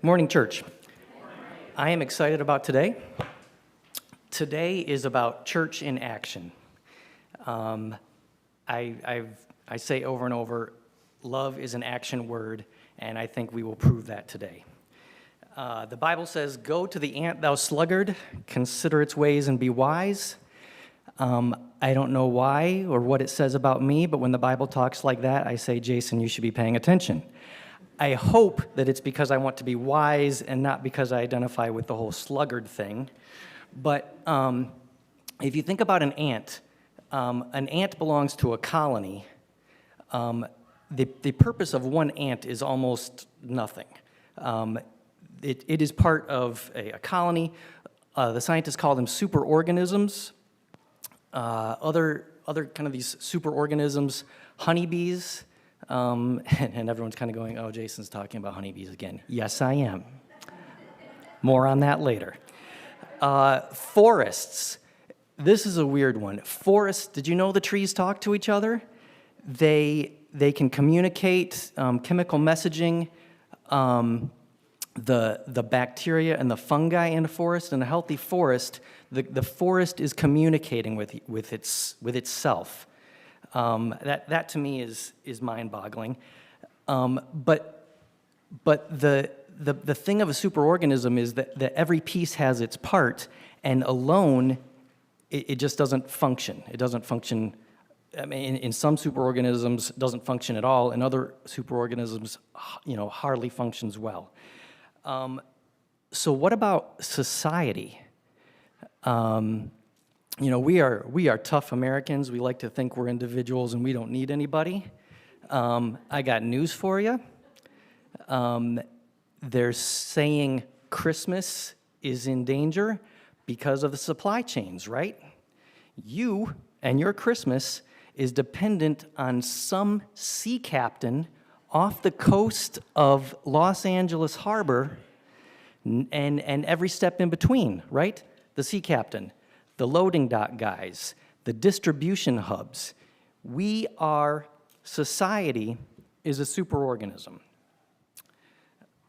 Morning, church. I am excited about today. Today is about church in action. I say over and over, love is an action word, and I think we will prove that today. The Bible says, "Go to the ant, thou sluggard, consider its ways and be wise." I don't know why or what it says about me, but when the Bible talks like that, I say, Jason, you should be paying attention. I hope that it's because I want to be wise and not because I identify with the whole sluggard thing. But if you think about an ant belongs to a colony. The purpose of one ant is almost nothing. It is part of a colony. The scientists call them superorganisms. Other kind of these superorganisms, honeybees, and everyone's kind of going, oh, Jason's talking about honeybees again. Yes, I am. More on that later. Forests. This is a weird one. Forests, did you know the trees talk to each other? They can communicate chemical messaging. The bacteria and the fungi in a forest, in a healthy forest, the forest is communicating with itself. That to me is mind-boggling. But the thing of a superorganism is that every piece has its part, and alone it just doesn't function. It doesn't function. I mean, in some superorganisms, it doesn't function at all. In other superorganisms, hardly functions well. So what about society? We are tough Americans. We like to think we're individuals and we don't need anybody. I got news for you. They're saying Christmas is in danger because of the supply chains, right? You and your Christmas is dependent on some sea captain off the coast of Los Angeles Harbor and every step in between, right? The sea captain, the loading dock guys, the distribution hubs. Society is a superorganism.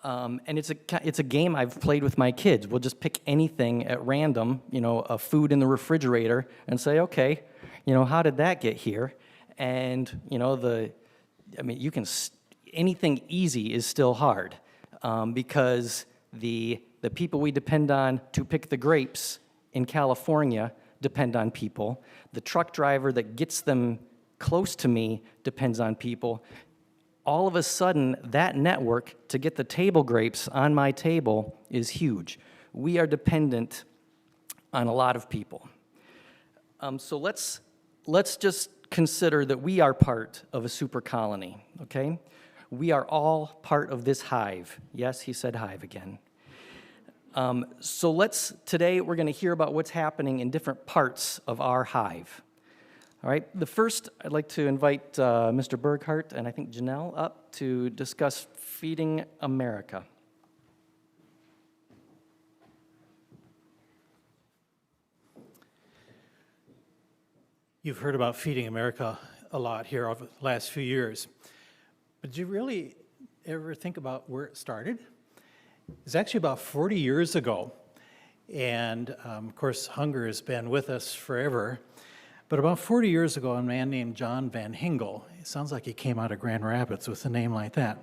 And it's a game I've played with my kids. We'll just pick anything at random, a food in the refrigerator, and say, okay, how did that get here? And, anything easy is still hard because the people we depend on to pick the grapes in California depend on people. The truck driver that gets them close to me depends on people. All of a sudden, that network to get the table grapes on my table is huge. We are dependent on a lot of people. So let's just consider that we are part of a super colony, okay? We are all part of this hive. Yes, he said hive again. Today we're going to hear about what's happening in different parts of our hive. All right, the first, I'd like to invite Mr. Burghart and I think Janelle up to discuss Feeding America. You've heard about Feeding America a lot here over the last few years, but did you really ever think about where it started? It's actually about 40 years ago, and of course, hunger has been with us forever. But about 40 years ago, a man named John Van Hingle, it sounds like he came out of Grand Rapids with a name like that,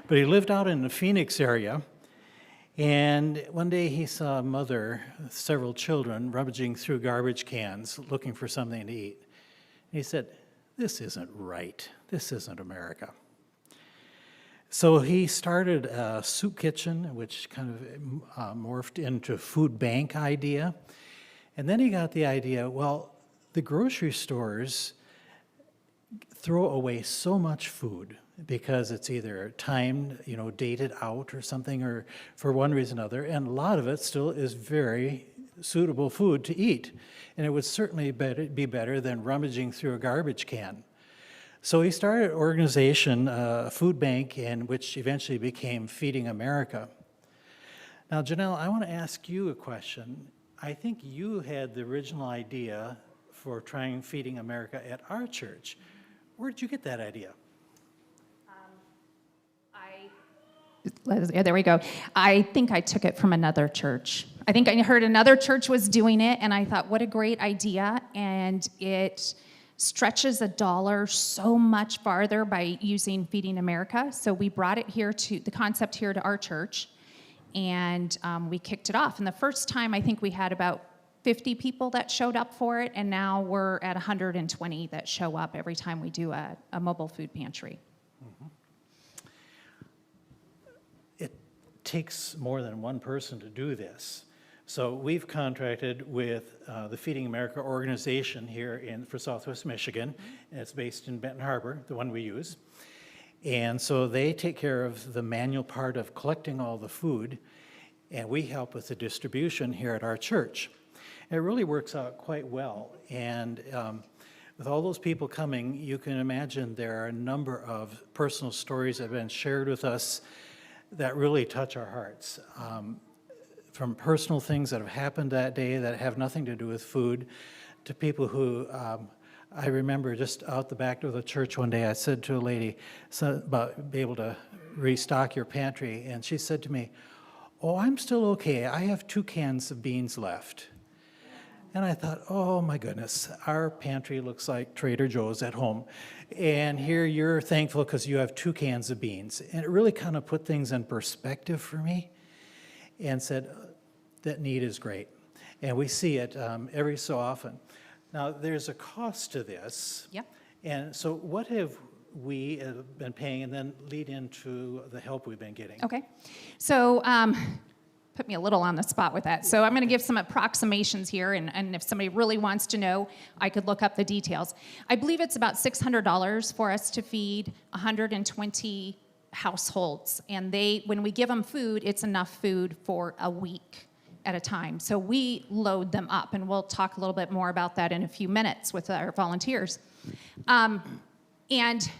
but he lived out in the Phoenix area, and one day he saw a mother with several children rummaging through garbage cans looking for something to eat. And he said, "This isn't right. This isn't America." So he started a soup kitchen, which kind of morphed into a food bank idea. And then he got the idea, well, the grocery stores throw away so much food because it's either timed, dated out or something, or for one reason or another, and a lot of it still is very suitable food to eat. And it would certainly be better than rummaging through a garbage can. So he started an organization, a food bank, which eventually became Feeding America. Now, Janelle, I want to ask you a question. I think you had the original idea for trying Feeding America at our church. Where did you get that idea? Yeah, there we go. I think I took it from another church. I think I heard another church was doing it, and I thought, what a great idea. And it stretches $1 so much farther by using Feeding America. So we brought it here to the concept here to our church, and we kicked it off. And the first time, I think we had about 50 people that showed up for it, and now we're at 120 that show up every time we do a mobile food pantry. It takes more than one person to do this. So we've contracted with the Feeding America organization here for Southwest Michigan, and it's based in Benton Harbor, the one we use. And so they take care of the manual part of collecting all the food, and we help with the distribution here at our church. It really works out quite well, and with all those people coming, you can imagine there are a number of personal stories that have been shared with us that really touch our hearts. From personal things that have happened that day that have nothing to do with food, to people who, I remember just out the back door of the church one day, I said to a lady about being able to restock your pantry, and she said to me, "Oh, I'm still okay. I have 2 cans of beans left." And I thought, oh my goodness, our pantry looks like Trader Joe's at home. And here you're thankful because you have 2 cans of beans. And it really kind of put things in perspective for me and said, that need is great. And we see it every so often. Now, there's a cost to this. Yep. And so what have we been paying, and then lead into the help we've been getting? Okay. So, put me a little on the spot with that. So I'm going to give some approximations here, and if somebody really wants to know, I could look up the details. I believe it's about $600 for us to feed 120 households, and when we give them food, it's enough food for a week at a time. So we load them up, and we'll talk a little bit more about that in a few minutes with our volunteers. And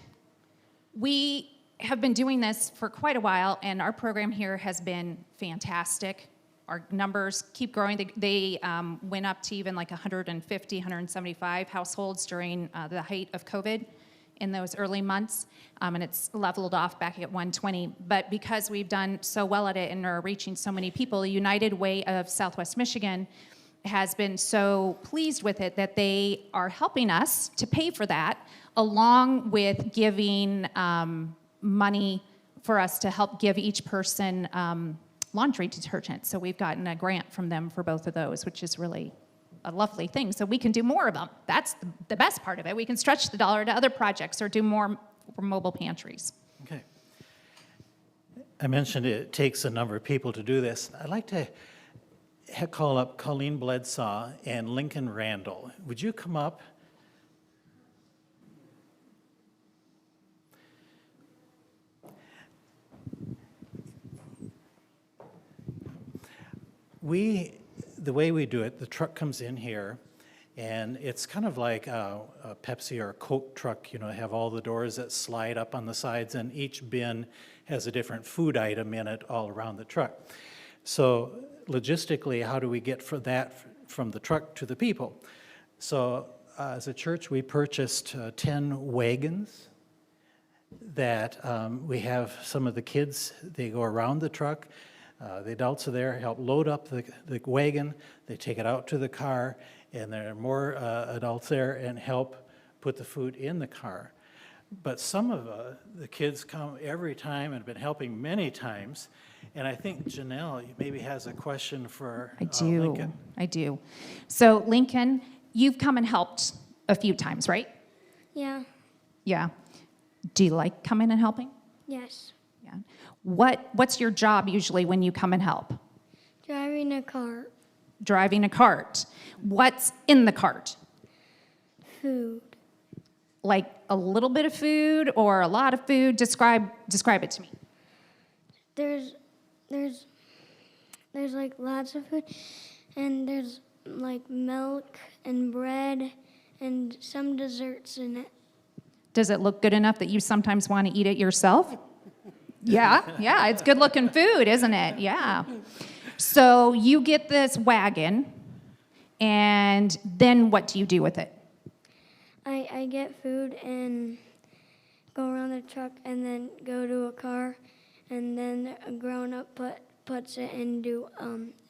we have been doing this for quite a while, and our program here has been fantastic. Our numbers keep growing. They went up to even like 150, 175 households during the height of COVID in those early months, and it's leveled off back at 120. But because we've done so well at it and are reaching so many people, the United Way of Southwest Michigan has been so pleased with it that they are helping us to pay for that, along with giving money for us to help give each person laundry detergent. So we've gotten a grant from them for both of those, which is really a lovely thing. So we can do more of them. That's the best part of it. We can stretch the dollar to other projects or do more mobile pantries. Okay. I mentioned it takes a number of people to do this. I'd like to call up Colleen Bledsa and Lincoln Randall. Would you come up? The way we do it, the truck comes in here, and it's kind of like a Pepsi or a Coke truck, you know, have all the doors that slide up on the sides, and each bin has a different food item in it all around the truck. So logistically, how do we get from the truck to the people? So as a church, we purchased 10 wagons that we have some of the kids, they go around the truck. The adults are there, help load up the wagon, they take it out to the car, and there are more adults there and help put the food in the car. But some of the kids come every time and have been helping many times, and I think Janelle maybe has a question for Lincoln. I do. So Lincoln, you've come and helped a few times, right? Yeah. Yeah. Do you like coming and helping? Yes. Yeah. What's your job usually when you come and help? Driving a cart. Driving a cart. What's in the cart? Food. Like a little bit of food or a lot of food? Describe it to me. There's like lots of food, and there's like milk and bread and some desserts in it. Does it look good enough that you sometimes want to eat it yourself? Yeah, it's good looking food, isn't it? Yeah. So you get this wagon, and then what do you do with it? I get food and go around the truck and then go to a car and then a grown-up puts it into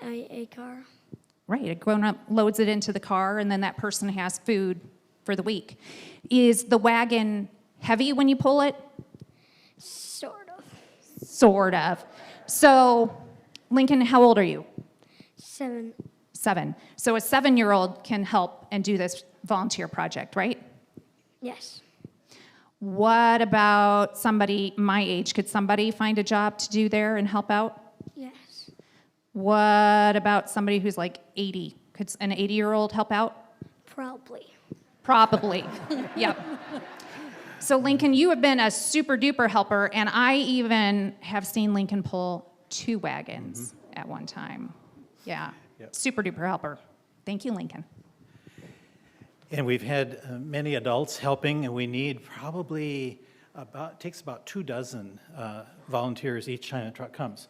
a car. Right, a grown-up loads it into the car, and then that person has food for the week. Is the wagon heavy when you pull it? Sort of. Sort of. So, Lincoln, how old are you? 7. 7. So a 7-year-old can help and do this volunteer project, right? Yes. What about somebody my age? Could somebody find a job to do there and help out? Yes. What about somebody who's like 80? Could an 80-year-old help out? Probably. Probably. Yep. So Lincoln, you have been a super duper helper, and I even have seen Lincoln pull 2 wagons at one time. Yeah. Yep. Super duper helper. Thank you, Lincoln. And we've had many adults helping, and we need probably takes about 24 volunteers each time a truck comes.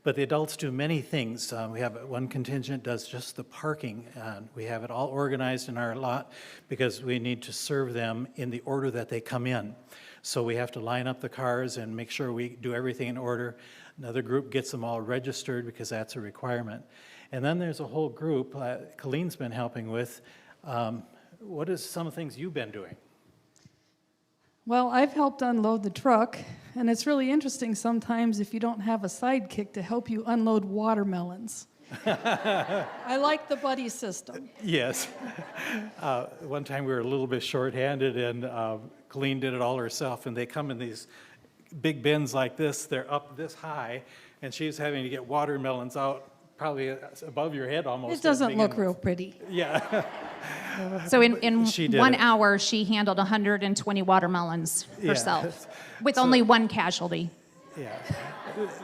But the adults do many things. We have one contingent does just the parking. We have it all organized in our lot because we need to serve them in the order that they come in. So we have to line up the cars and make sure we do everything in order. Another group gets them all registered because that's a requirement. And then there's a whole group Colleen's been helping with. What is some of the things you've been doing? Well, I've helped unload the truck, and it's really interesting sometimes if you don't have a sidekick to help you unload watermelons. I like the buddy system. Yes. One time we were a little bit shorthanded, and Colleen did it all herself, and they come in these big bins like this. They're up this high, and she's having to get watermelons out probably above your head almost. It doesn't look real pretty. Yeah. So in She did 1 it. hour, she handled 120 watermelons herself Yeah. with only one casualty. Yeah.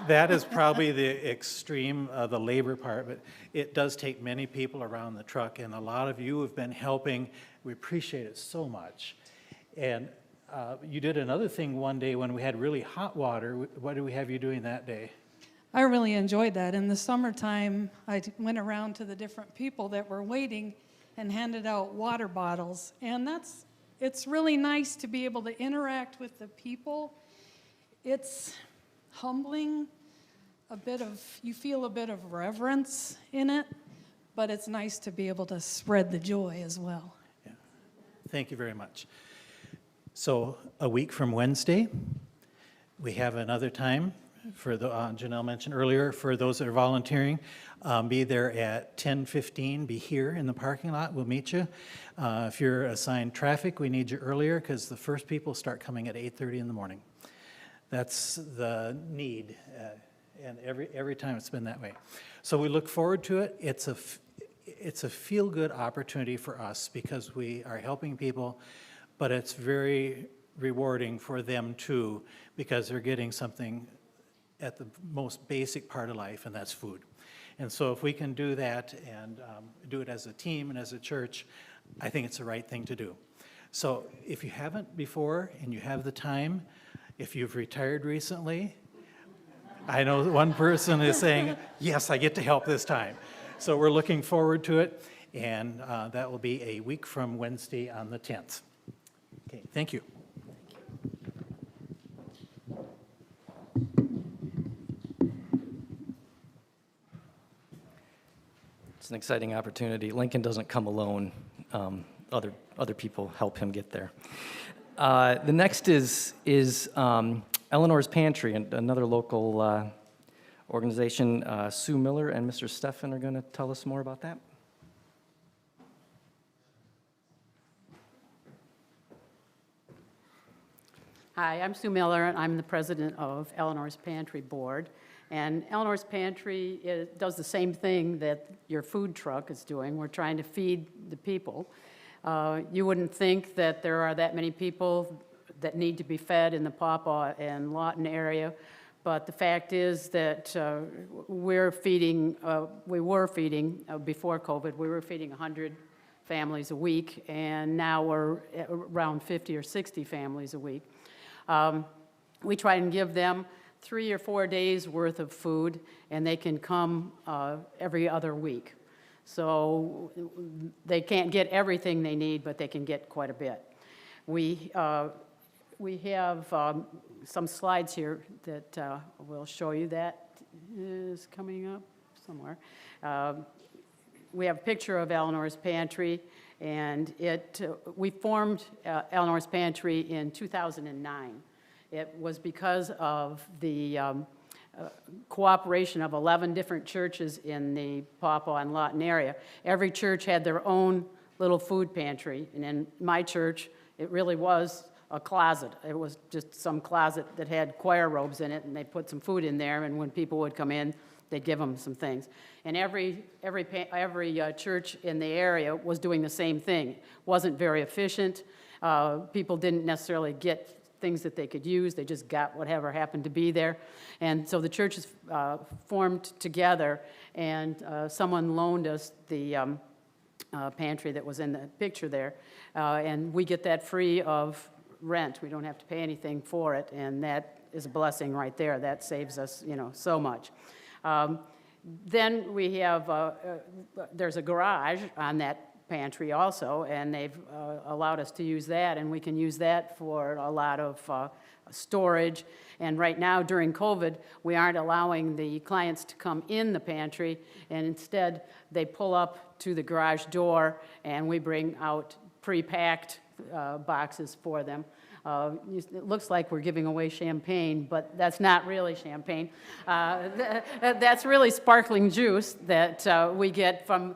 That is probably the extreme, the labor part, but it does take many people around the truck, and a lot of you have been helping. We appreciate it so much. And you did another thing one day when we had really hot water. What did we have you doing that day? I really enjoyed that. In the summertime, I went around to the different people that were waiting and handed out water bottles. And it's really nice to be able to interact with the people. It's humbling, you feel a bit of reverence in it, but it's nice to be able to spread the joy as well. Yeah. Thank you very much. So a week from Wednesday, we have another time for the Janelle mentioned earlier, for those that are volunteering. Be there at 10:15. Be here in the parking lot. We'll meet you. If you're assigned traffic, we need you earlier because the first people start coming at 8:30 in the morning. That's the need, and every time it's been that way. So we look forward to it. It's a feel-good opportunity for us because we are helping people, but it's very rewarding for them too because they're getting something at the most basic part of life, and that's food. And so if we can do that and do it as a team and as a church, I think it's the right thing to do. So if you haven't before and you have the time, if you've retired recently, I know one person is saying, yes, I get to help this time. So we're looking forward to it, and that will be a week from Wednesday on the 10th. Okay, thank you. It's an exciting opportunity. Lincoln doesn't come alone. Other people help him get there. The next is Eleanor's Pantry, and another local organization. Sue Miller and Mr. Steffen are going to tell us more about that. Hi, I'm Sue Miller, and I'm the president of Eleanor's Pantry Board. And Eleanor's Pantry does the same thing that your food truck is doing. We're trying to feed the people. You wouldn't think that there are that many people that need to be fed in the Pawpaw and Lawton area, but the fact is that we were feeding, before COVID, we were feeding 100 families a week, and now we're at around 50 or 60 families a week. We try and give them 3 or 4 days worth of food, and they can come every other week. So they can't get everything they need, but they can get quite a bit. We We have some slides here that will show you. That is coming up somewhere. We have a picture of Eleanor's Pantry, and we formed Eleanor's Pantry in 2009. It was because of the cooperation of 11 different churches in the Pawpaw and Lawton area. Every church had their own little food pantry, and in my church, it really was a closet. It was just some closet that had choir robes in it, and they put some food in there, and when people would come in, they'd give them some things. And every church in the area was doing the same thing. Wasn't very efficient. People didn't necessarily get things that they could use. They just got whatever happened to be there. And so the churches formed together, and someone loaned us the pantry that was in the picture there. And we get that free of rent. We don't have to pay anything for it, and that is a blessing right there. That saves us, so much. Then we have, there's a garage on that pantry also, and they've allowed us to use that, and we can use that for a lot of storage. And right now, during COVID, we aren't allowing the clients to come in the pantry, and instead, they pull up to the garage door, and we bring out pre-packed boxes for them. It looks like we're giving away champagne, but that's not really champagne. That's really sparkling juice that we get from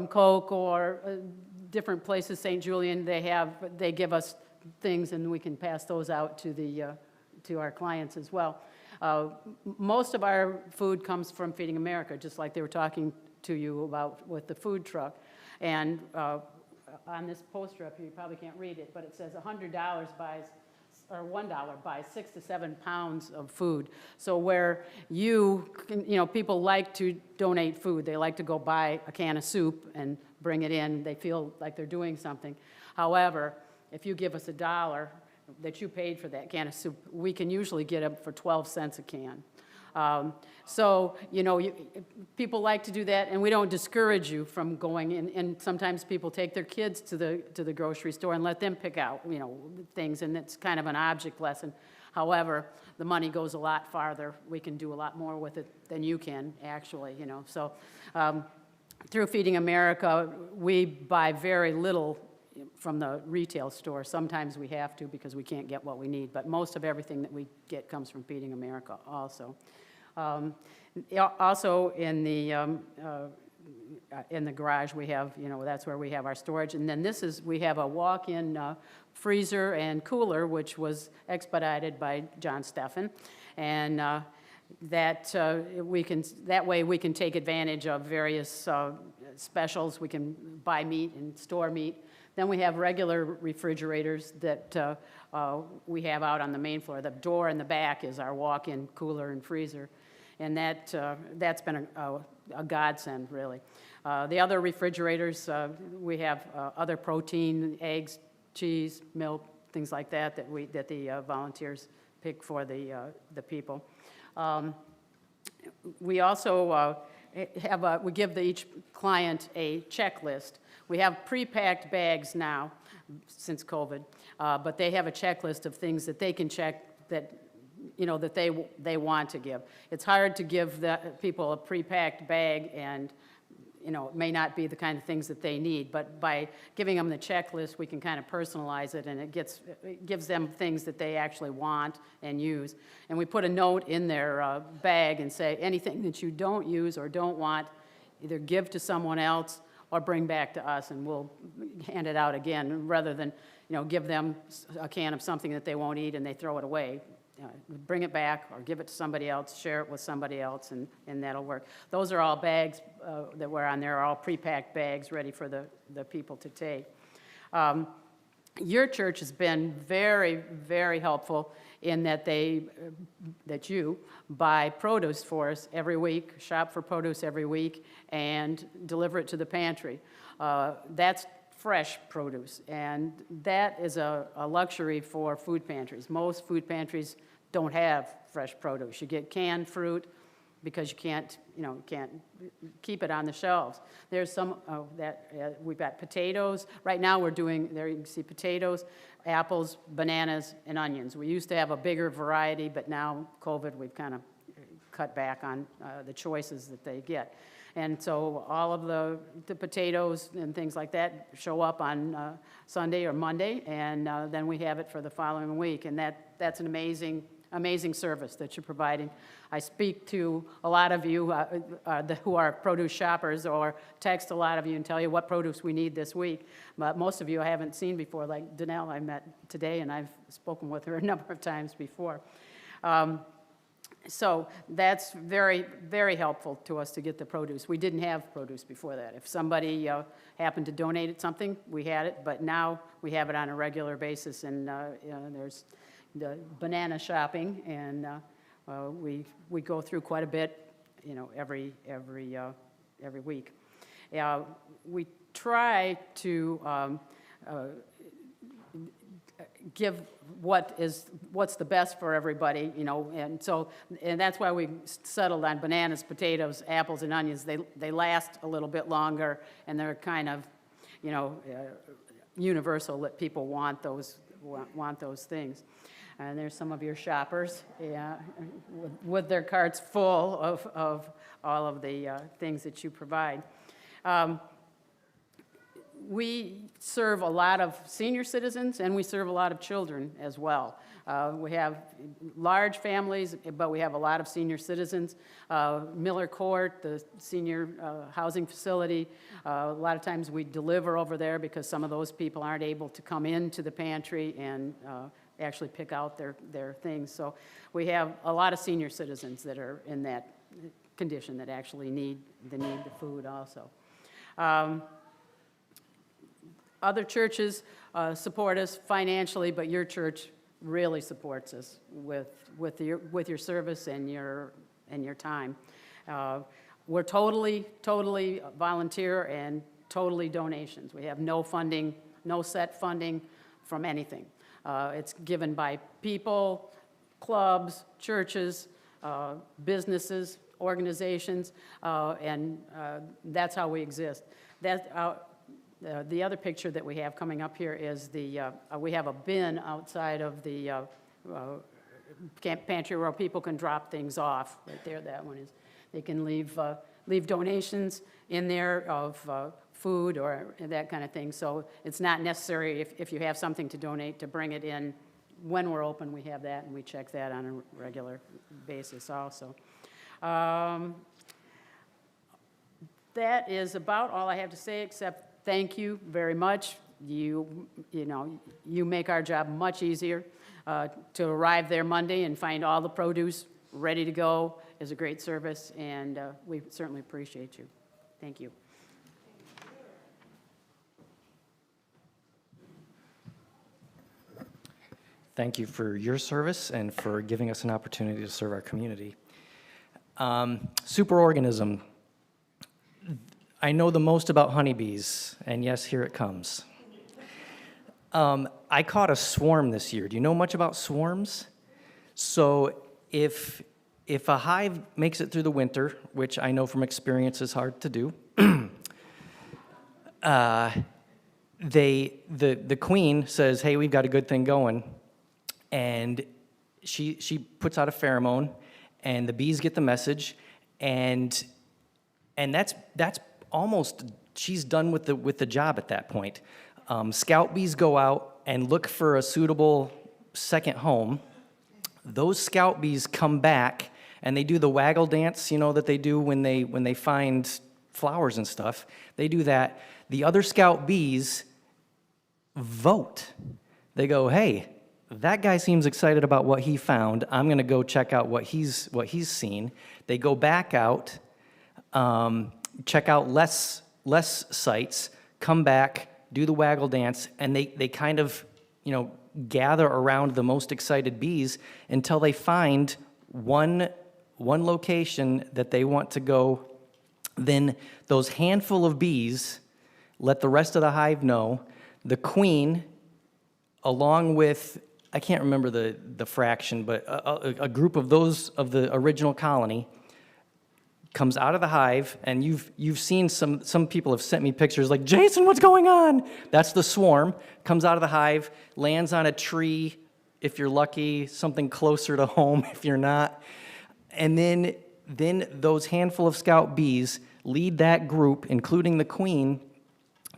Coke or different places. St. Julian, they give us things, and we can pass those out to our clients as well. Most of our food comes from Feeding America, just like they were talking to you about with the food truck. And on this poster up here, you probably can't read it, but it says $100 buys, or $1 buys 6 to 7 pounds of food. So where people like to donate food. They like to go buy a can of soup and bring it in. They feel like they're doing something. However, if you give us $1 that you paid for that can of soup, we can usually get them for 12 cents a can. People like to do that, and we don't discourage you from going in. And sometimes people take their kids to the grocery store and let them pick out, things, and it's kind of an object lesson. However, the money goes a lot farther. We can do a lot more with it than you can, actually, So through Feeding America, we buy very little from the retail store. Sometimes we have to because we can't get what we need, but most of everything that we get comes from Feeding America also. Also in the garage we have, that's where we have our storage. And then we have a walk-in freezer and cooler, which was expedited by John Steffen. And that way we can take advantage of various specials. We can buy meat and store meat. Then we have regular refrigerators that we have out on the main floor. The door in the back is our walk-in cooler and freezer, and that's been a godsend, really. The other refrigerators, we have other protein, eggs, cheese, milk, things like that that the volunteers pick for the people. We also we give each client a checklist. We have pre-packed bags now since COVID, but they have a checklist of things that they can check that they want to give. It's hard to give people a pre-packed bag, and it may not be the kind of things that they need, but by giving them the checklist, we can kind of personalize it, and it gives them things that they actually want and use. And we put a note in their bag and say, anything that you don't use or don't want, either give to someone else or bring back to us, and we'll hand it out again, rather than give them a can of something that they won't eat and they throw it away. Bring it back or give it to somebody else, share it with somebody else, and that'll work. Those are all bags that were on there, are all pre-packed bags ready for the people to take. Your church has been very, very helpful in that that you buy produce for us every week, shop for produce every week, and deliver it to the pantry. That's fresh produce, and that is a luxury for food pantries. Most food pantries don't have fresh produce. You get canned fruit, because you can't keep it on the shelves. There's some we've got potatoes. Right now we're doing, there you can see potatoes, apples, bananas, and onions. We used to have a bigger variety, but now COVID, we've kind of cut back on the choices that they get. And so all of the potatoes and things like that show up on Sunday or Monday, and then we have it for the following week. And that's an amazing service that you're providing. I speak to a lot of you who are produce shoppers, or text a lot of you and tell you what produce we need this week. But most of you I haven't seen before, like Janelle I met today, and I've spoken with her a number of times before. So that's very, very helpful to us to get the produce. We didn't have produce before that. If somebody happened to donate something, we had it, but now we have it on a regular basis, and there's the banana shopping, and we go through quite a bit, every week. We try to give what's the best for everybody, and that's why we settled on bananas, potatoes, apples, and onions. They last a little bit longer, and they're kind of, universal, that people want those things. And there's some of your shoppers, with their carts full of all of the things that you provide. We serve a lot of senior citizens, and we serve a lot of children as well. We have large families, but we have a lot of senior citizens. Miller Court, the senior housing facility, a lot of times we deliver over there because some of those people aren't able to come into the pantry and actually pick out their things. So we have a lot of senior citizens that are in that condition that actually need the food also. Other churches support us financially, but your church really supports us with your service and your time. We're totally volunteer and totally donations. We have no funding, no set funding from anything. It's given by people, clubs, churches, businesses, organizations, and that's how we exist. The other picture that we have coming up here is we have a bin outside of the pantry where people can drop things off. Right there, that one is. They can leave donations in there of food or that kind of thing. So it's not necessary if you have something to donate to bring it in. When we're open, we have that, and we check that on a regular basis also. That is about all I have to say, except thank you very much. You make our job much easier. To arrive there Monday and find all the produce ready to go is a great service, and we certainly appreciate you. Thank you. Thank you for your service and for giving us an opportunity to serve our community. Superorganism. I know the most about honeybees, and yes, here it comes. I caught a swarm this year. Do you know much about swarms? So if a hive makes it through the winter, which I know from experience is hard to do, the queen says, hey, we've got a good thing going, and she puts out a pheromone, and the bees get the message, and that's almost, she's done with the job at that point. Scout bees go out and look for a suitable second home. Those scout bees come back and they do the waggle dance, that they do when they find flowers and stuff. They do that. The other scout bees vote. They go, hey, that guy seems excited about what he found. I'm going to go check out what he's seen. They go back out, check out less sites, come back, do the waggle dance, and they kind of, gather around the most excited bees until they find one location that they want to go. Then those handful of bees let the rest of the hive know. The queen, along with, I can't remember the fraction, but a group of those of the original colony, comes out of the hive, and you've seen some people have sent me pictures like, Jason, what's going on? That's the swarm. Comes out of the hive, lands on a tree if you're lucky, something closer to home if you're not. And then those handful of scout bees lead that group, including the queen,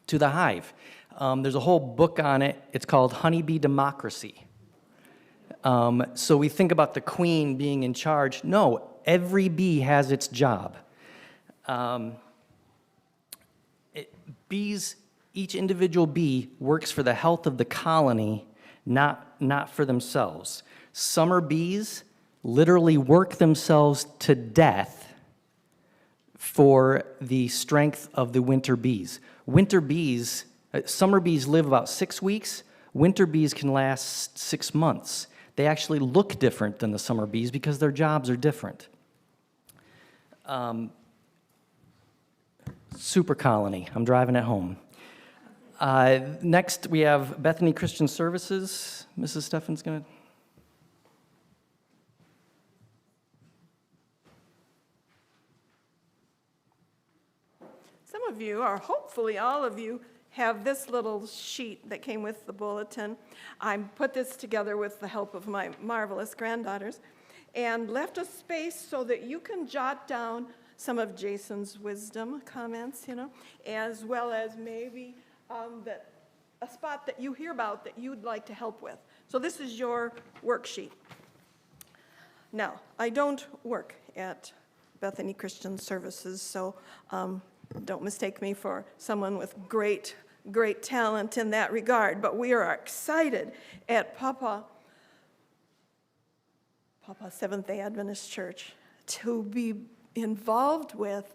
to the hive. There's a whole book on it. It's called Honeybee Democracy. So we think about the queen being in charge. No, every bee has its job. Bees, each individual bee works for the health of the colony, not for themselves. Summer bees literally work themselves to death for the strength of the winter bees. Summer bees live about 6 weeks. Winter bees can last 6 months. They actually look different than the summer bees because their jobs are different. Super colony. I'm driving it home. Next, we have Bethany Christian Services. Mrs. Steffen's going to... Some of you, or hopefully all of you, have this little sheet that came with the bulletin. I put this together with the help of my marvelous granddaughters and left a space so that you can jot down some of Jason's wisdom comments, as well as maybe a spot that you hear about that you'd like to help with. So this is your worksheet. Now, I don't work at Bethany Christian Services, so don't mistake me for someone with great talent in that regard, but we are excited at Papa Seventh-day Adventist Church to be involved with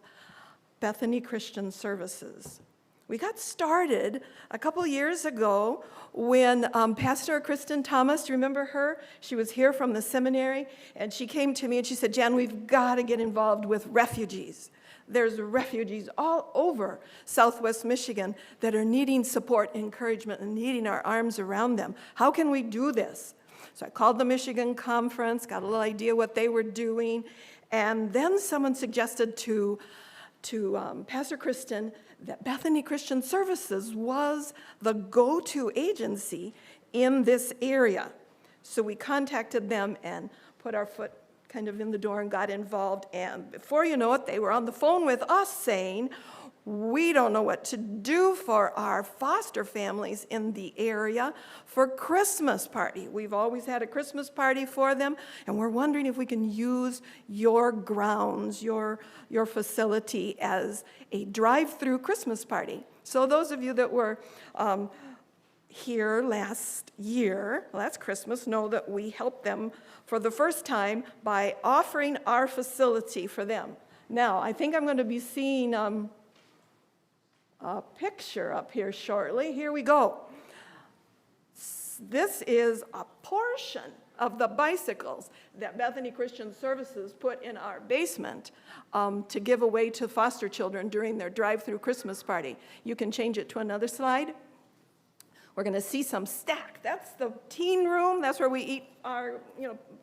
Bethany Christian Services. We got started a couple years ago when Pastor Kristen Thomas, do you remember her? She was here from the seminary, and she came to me and she said, Jan, we've got to get involved with refugees. There's refugees all over Southwest Michigan that are needing support, encouragement, and needing our arms around them. How can we do this? So I called the Michigan Conference, got a little idea what they were doing, and then someone suggested to Pastor Kristen that Bethany Christian Services was the go-to agency in this area. So we contacted them and put our foot kind of in the door and got involved, and before you know it, they were on the phone with us saying, we don't know what to do for our foster families in the area for Christmas party. We've always had a Christmas party for them, and we're wondering if we can use your grounds, your facility as a drive-through Christmas party. So those of you that were here last Christmas, know that we helped them for the first time by offering our facility for them. Now, I think I'm going to be seeing a picture up here shortly. Here we go. This is a portion of the bicycles that Bethany Christian Services put in our basement to give away to foster children during their drive-through Christmas party. You can change it to another slide. We're going to see some stacked. That's the teen room. That's where we eat our,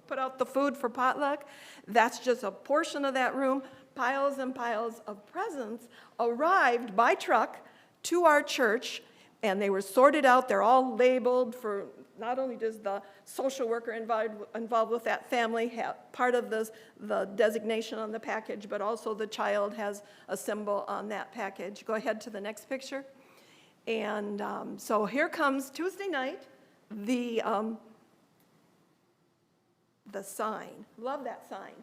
put out the food for potluck. That's just a portion of that room. Piles and piles of presents arrived by truck to our church, and they were sorted out. They're all labeled for, not only does the social worker involved with that family have part of the designation on the package, but also the child has a symbol on that package. Go ahead to the next picture. And so here comes Tuesday night, the sign. Love that sign.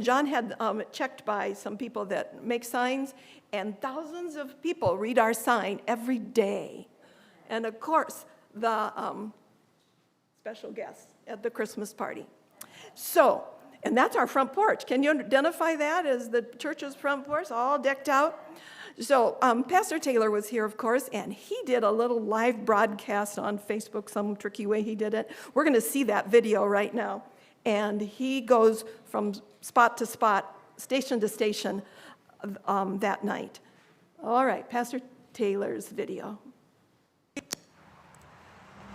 John had it checked by some people that make signs, and thousands of people read our sign every day. And of course, the special guests at the Christmas party. So, and that's our front porch. Can you identify that as the church's front porch, all decked out? So Pastor Taylor was here, of course, and he did a little live broadcast on Facebook, some tricky way he did it. We're going to see that video right now. And he goes from spot to spot, station to station that night. All right, Pastor Taylor's video.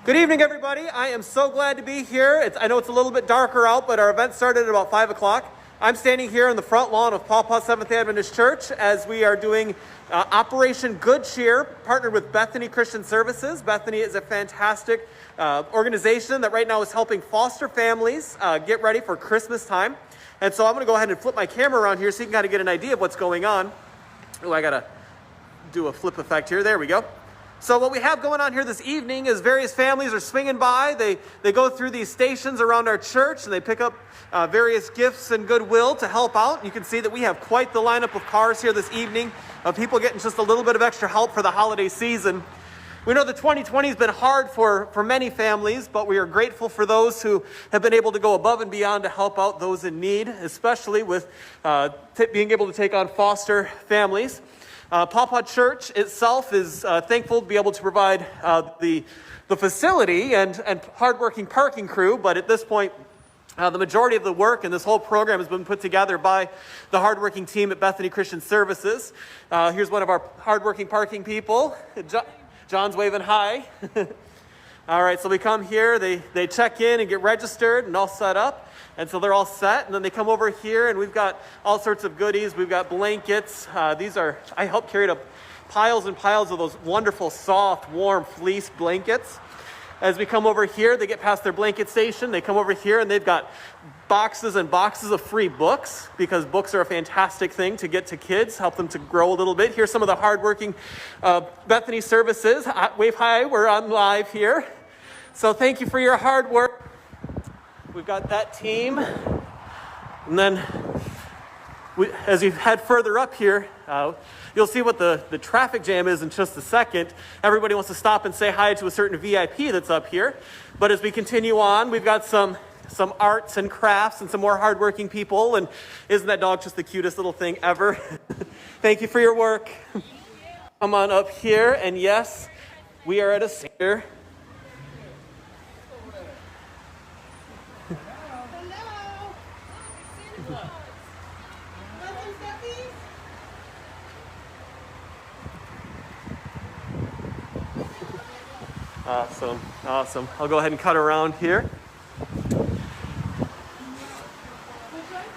Good evening, everybody. I am so glad to be here. I know it's a little bit darker out, but our event started at about 5 o'clock. I'm standing here in the front lawn of Paw Paw Seventh-day Adventist Church as we are doing Operation Good Cheer, partnered with Bethany Christian Services. Bethany is a fantastic organization that right now is helping foster families get ready for Christmas time. And so I'm going to go ahead and flip my camera around here so you can kind of get an idea of what's going on. Oh, I got to do a flip effect here. There we go. So what we have going on here this evening is various families are swinging by. They go through these stations around our church and they pick up various gifts and goodwill to help out. You can see that we have quite the lineup of cars here this evening of people getting just a little bit of extra help for the holiday season. We know that 2020 has been hard for many families, but we are grateful for those who have been able to go above and beyond to help out those in need, especially with being able to take on foster families. Paw Paw Church itself is thankful to be able to provide the facility and hardworking parking crew, but at this point, the majority of the work and this whole program has been put together by the hardworking team at Bethany Christian Services. Here's one of our hardworking parking people. John's waving hi. All right, so we come here, they check in and get registered and all set up. And so they're all set, and then they come over here, and we've got all sorts of goodies. We've got blankets. I helped carry up piles and piles of those wonderful, soft, warm fleece blankets. As we come over here, they get past their blanket station. They come over here, and they've got boxes and boxes of free books, because books are a fantastic thing to get to kids, help them to grow a little bit. Here's some of the hardworking Bethany services. Wave hi, we're on live here. So thank you for your hard work. We've got that team. And then as you head further up here, you'll see what the traffic jam is in just a second. Everybody wants to stop and say hi to a certain VIP that's up here. But as we continue on, we've got some arts and crafts and some more hardworking people. And isn't that dog just the cutest little thing ever? Thank you for your work. Come on up here. And yes, we are at a center. Awesome. I'll go ahead and cut around here.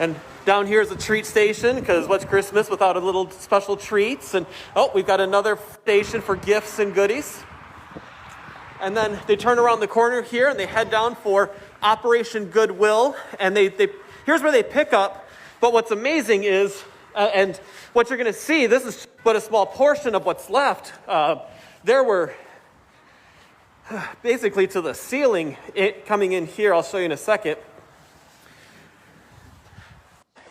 And down here is a treat station, because what's Christmas without a little special treats? And we've got another station for gifts and goodies. And then they turn around the corner here and they head down for Operation Goodwill. And here's where they pick up. But what's amazing is, and what you're going to see, this is but a small portion of what's left. There were basically to the ceiling coming in here. I'll show you in a second.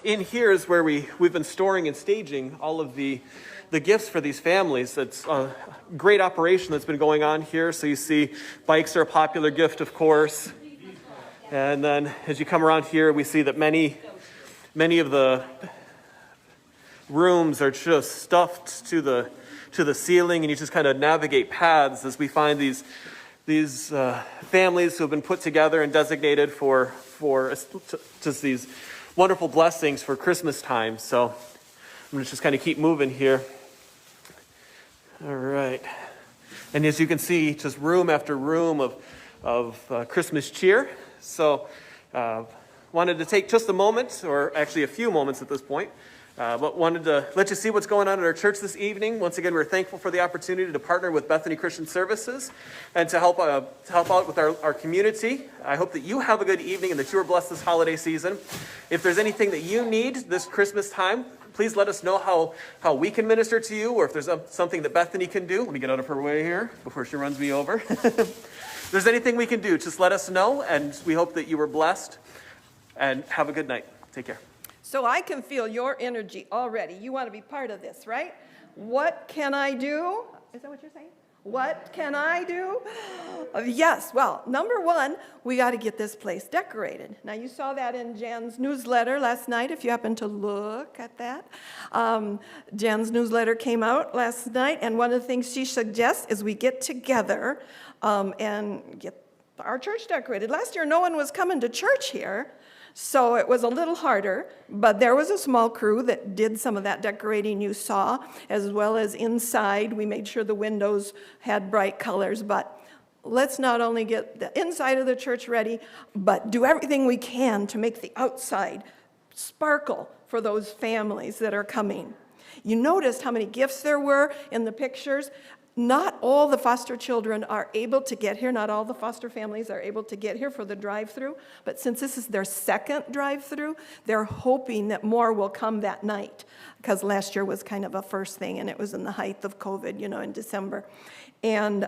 In here is where we've been storing and staging all of the gifts for these families. It's a great operation that's been going on here. So you see bikes are a popular gift, of course. And then as you come around here, we see that many of the rooms are just stuffed to the ceiling, and you just kind of navigate paths as we find these families who have been put together and designated for just these wonderful blessings for Christmas time. So I'm going to just kind of keep moving here. All right. And as you can see, just room after room of Christmas cheer. So wanted to take just a moment, or actually a few moments at this point, but wanted to let you see what's going on at our church this evening. Once again, we're thankful for the opportunity to partner with Bethany Christian Services and to help out with our community. I hope that you have a good evening and that you are blessed this holiday season. If there's anything that you need this Christmas time, please let us know how we can minister to you, or if there's something that Bethany can do. Let me get out of her way here before she runs me over. If there's anything we can do, just let us know, and we hope that you were blessed. And have a good night. Take care. So I can feel your energy already. You want to be part of this, right? What can I do? Is that what you're saying? What can I do? Yes, well, number one, we got to get this place decorated. Now, you saw that in Jan's newsletter last night, if you happen to look at that. Jan's newsletter came out last night, and one of the things she suggests is we get together and get our church decorated. Last year, no one was coming to church here, so it was a little harder, but there was a small crew that did some of that decorating you saw, as well as inside. We made sure the windows had bright colors, but let's not only get the inside of the church ready, but do everything we can to make the outside sparkle for those families that are coming. You noticed how many gifts there were in the pictures. Not all the foster children are able to get here. Not all the foster families are able to get here for the drive-through. But since this is their second drive-through, they're hoping that more will come that night, because last year was kind of a first thing, and it was in the height of COVID, in December. And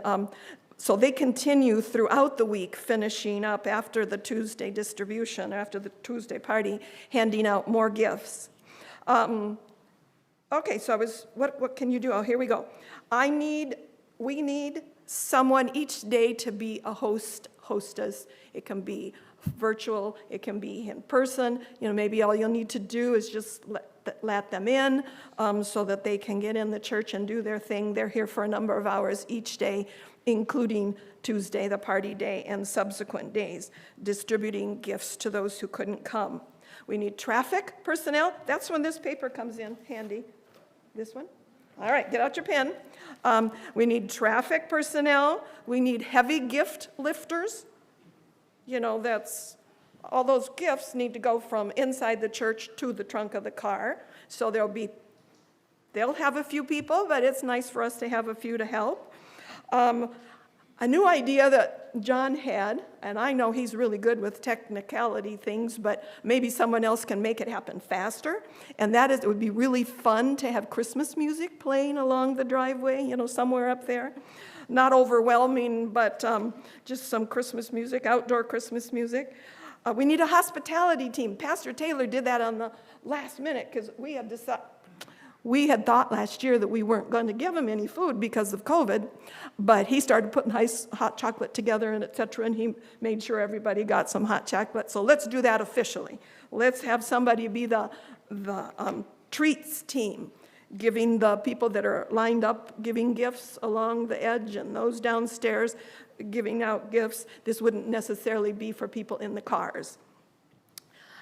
so they continue throughout the week, finishing up after the Tuesday distribution, after the Tuesday party, handing out more gifts. Okay, so what can you do? Oh, here we go. We need someone each day to be a hostess. It can be virtual, it can be in person. Maybe all you'll need to do is just let them in so that they can get in the church and do their thing. They're here for a number of hours each day, including Tuesday, the party day, and subsequent days, distributing gifts to those who couldn't come. We need traffic personnel. That's when this paper comes in handy. This one? All right, get out your pen. We need traffic personnel. We need heavy gift lifters. That's all those gifts need to go from inside the church to the trunk of the car. So they'll have a few people, but it's nice for us to have a few to help. A new idea that John had, and I know he's really good with technicality things, but maybe someone else can make it happen faster, and that is, it would be really fun to have Christmas music playing along the driveway, somewhere up there. Not overwhelming, but just some Christmas music, outdoor Christmas music. We need a hospitality team. Pastor Taylor did that on the last minute, because we had thought last year that we weren't going to give him any food because of COVID, but he started putting hot chocolate together and et cetera, and he made sure everybody got some hot chocolate. So let's do that officially. Let's have somebody be the treats team, giving the people that are lined up, giving gifts along the edge, and those downstairs giving out gifts. This wouldn't necessarily be for people in the cars.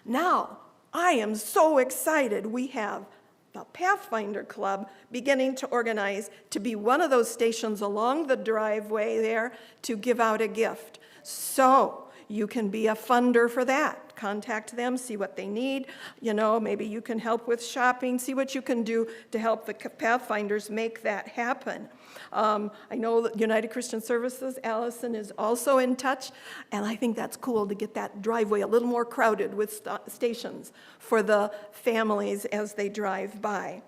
Now, I am so excited. We have the Pathfinder Club beginning to organize to be one of those stations along the driveway there to give out a gift. So you can be a funder for that. Contact them, see what they need. Maybe you can help with shopping, see what you can do to help the Pathfinders make that happen. I know that United Christian Services, Allison, is also in touch, and I think that's cool to get that driveway a little more crowded with stations for the families as they drive by.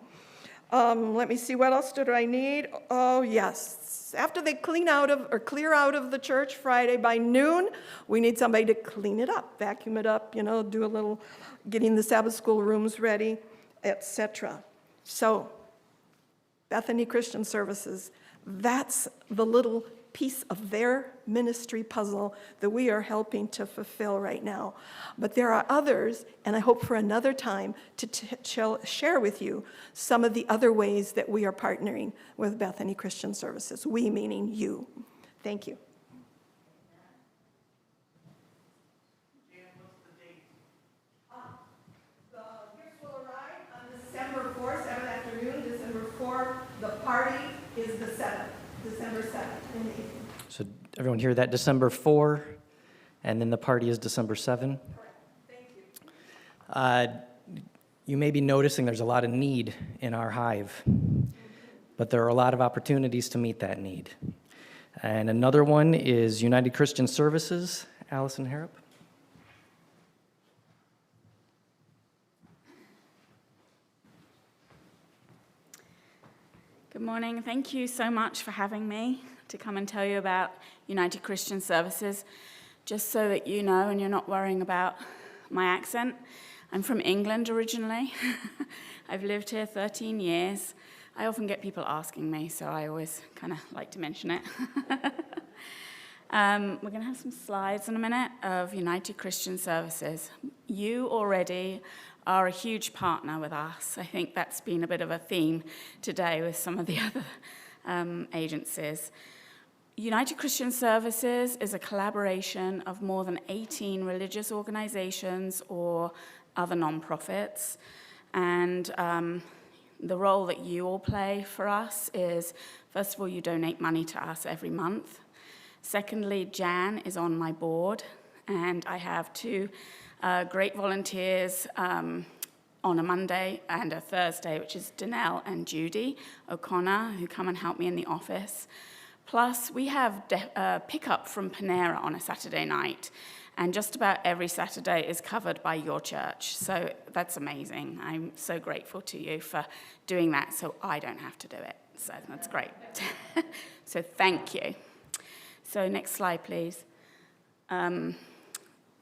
Let me see, what else did I need? Oh, yes. After they clear out of the church Friday by noon, we need somebody to clean it up, vacuum it up, do a little getting the Sabbath school rooms ready, etc. So, Bethany Christian Services, that's the little piece of their ministry puzzle that we are helping to fulfill right now. But there are others, and I hope for another time to share with you some of the other ways that we are partnering with Bethany Christian Services, we meaning you. Thank you. The gifts will arrive on December 4th, Saturday afternoon, December 4th. The party is the 7th, December 7th in the evening. So everyone hear that? December 4, and then the party is December 7? Correct. Thank you. You may be noticing there's a lot of need in our hive, but there are a lot of opportunities to meet that need. And another one is United Christian Services. Allison Harrop. Good morning. Thank you so much for having me to come and tell you about United Christian Services. Just so that you know and you're not worrying about my accent, I'm from England originally. I've lived here 13 years. I often get people asking me, so I always kind of like to mention it. We're going to have some slides in a minute of United Christian Services. You already are a huge partner with us. I think that's been a bit of a theme today with some of the other agencies. United Christian Services is a collaboration of more than 18 religious organizations or other nonprofits. And the role that you all play for us is, first of all, you donate money to us every month. Secondly, Jan is on my board, and I have two great volunteers on a Monday and a Thursday, which is Janelle and Judy O'Connor, who come and help me in the office. Plus, we have pickup from Panera on a Saturday night, and just about every Saturday is covered by your church. So that's amazing. I'm so grateful to you for doing that so I don't have to do it. So that's great. So thank you. So next slide, please.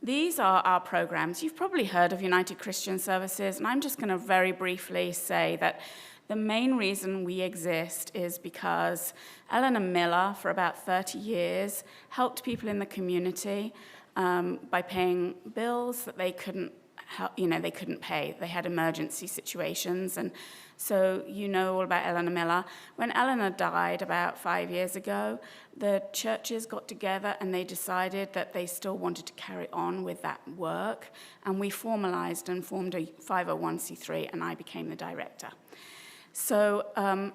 These are our programs. You've probably heard of United Christian Services, and I'm just going to very briefly say that the main reason we exist is because Eleanor Miller, for about 30 years, helped people in the community by paying bills that they couldn't pay. They had emergency situations, and so you know all about Eleanor Miller. When Eleanor died about 5 years ago, the churches got together and they decided that they still wanted to carry on with that work, and we formalized and formed a 501c3, and I became the director. So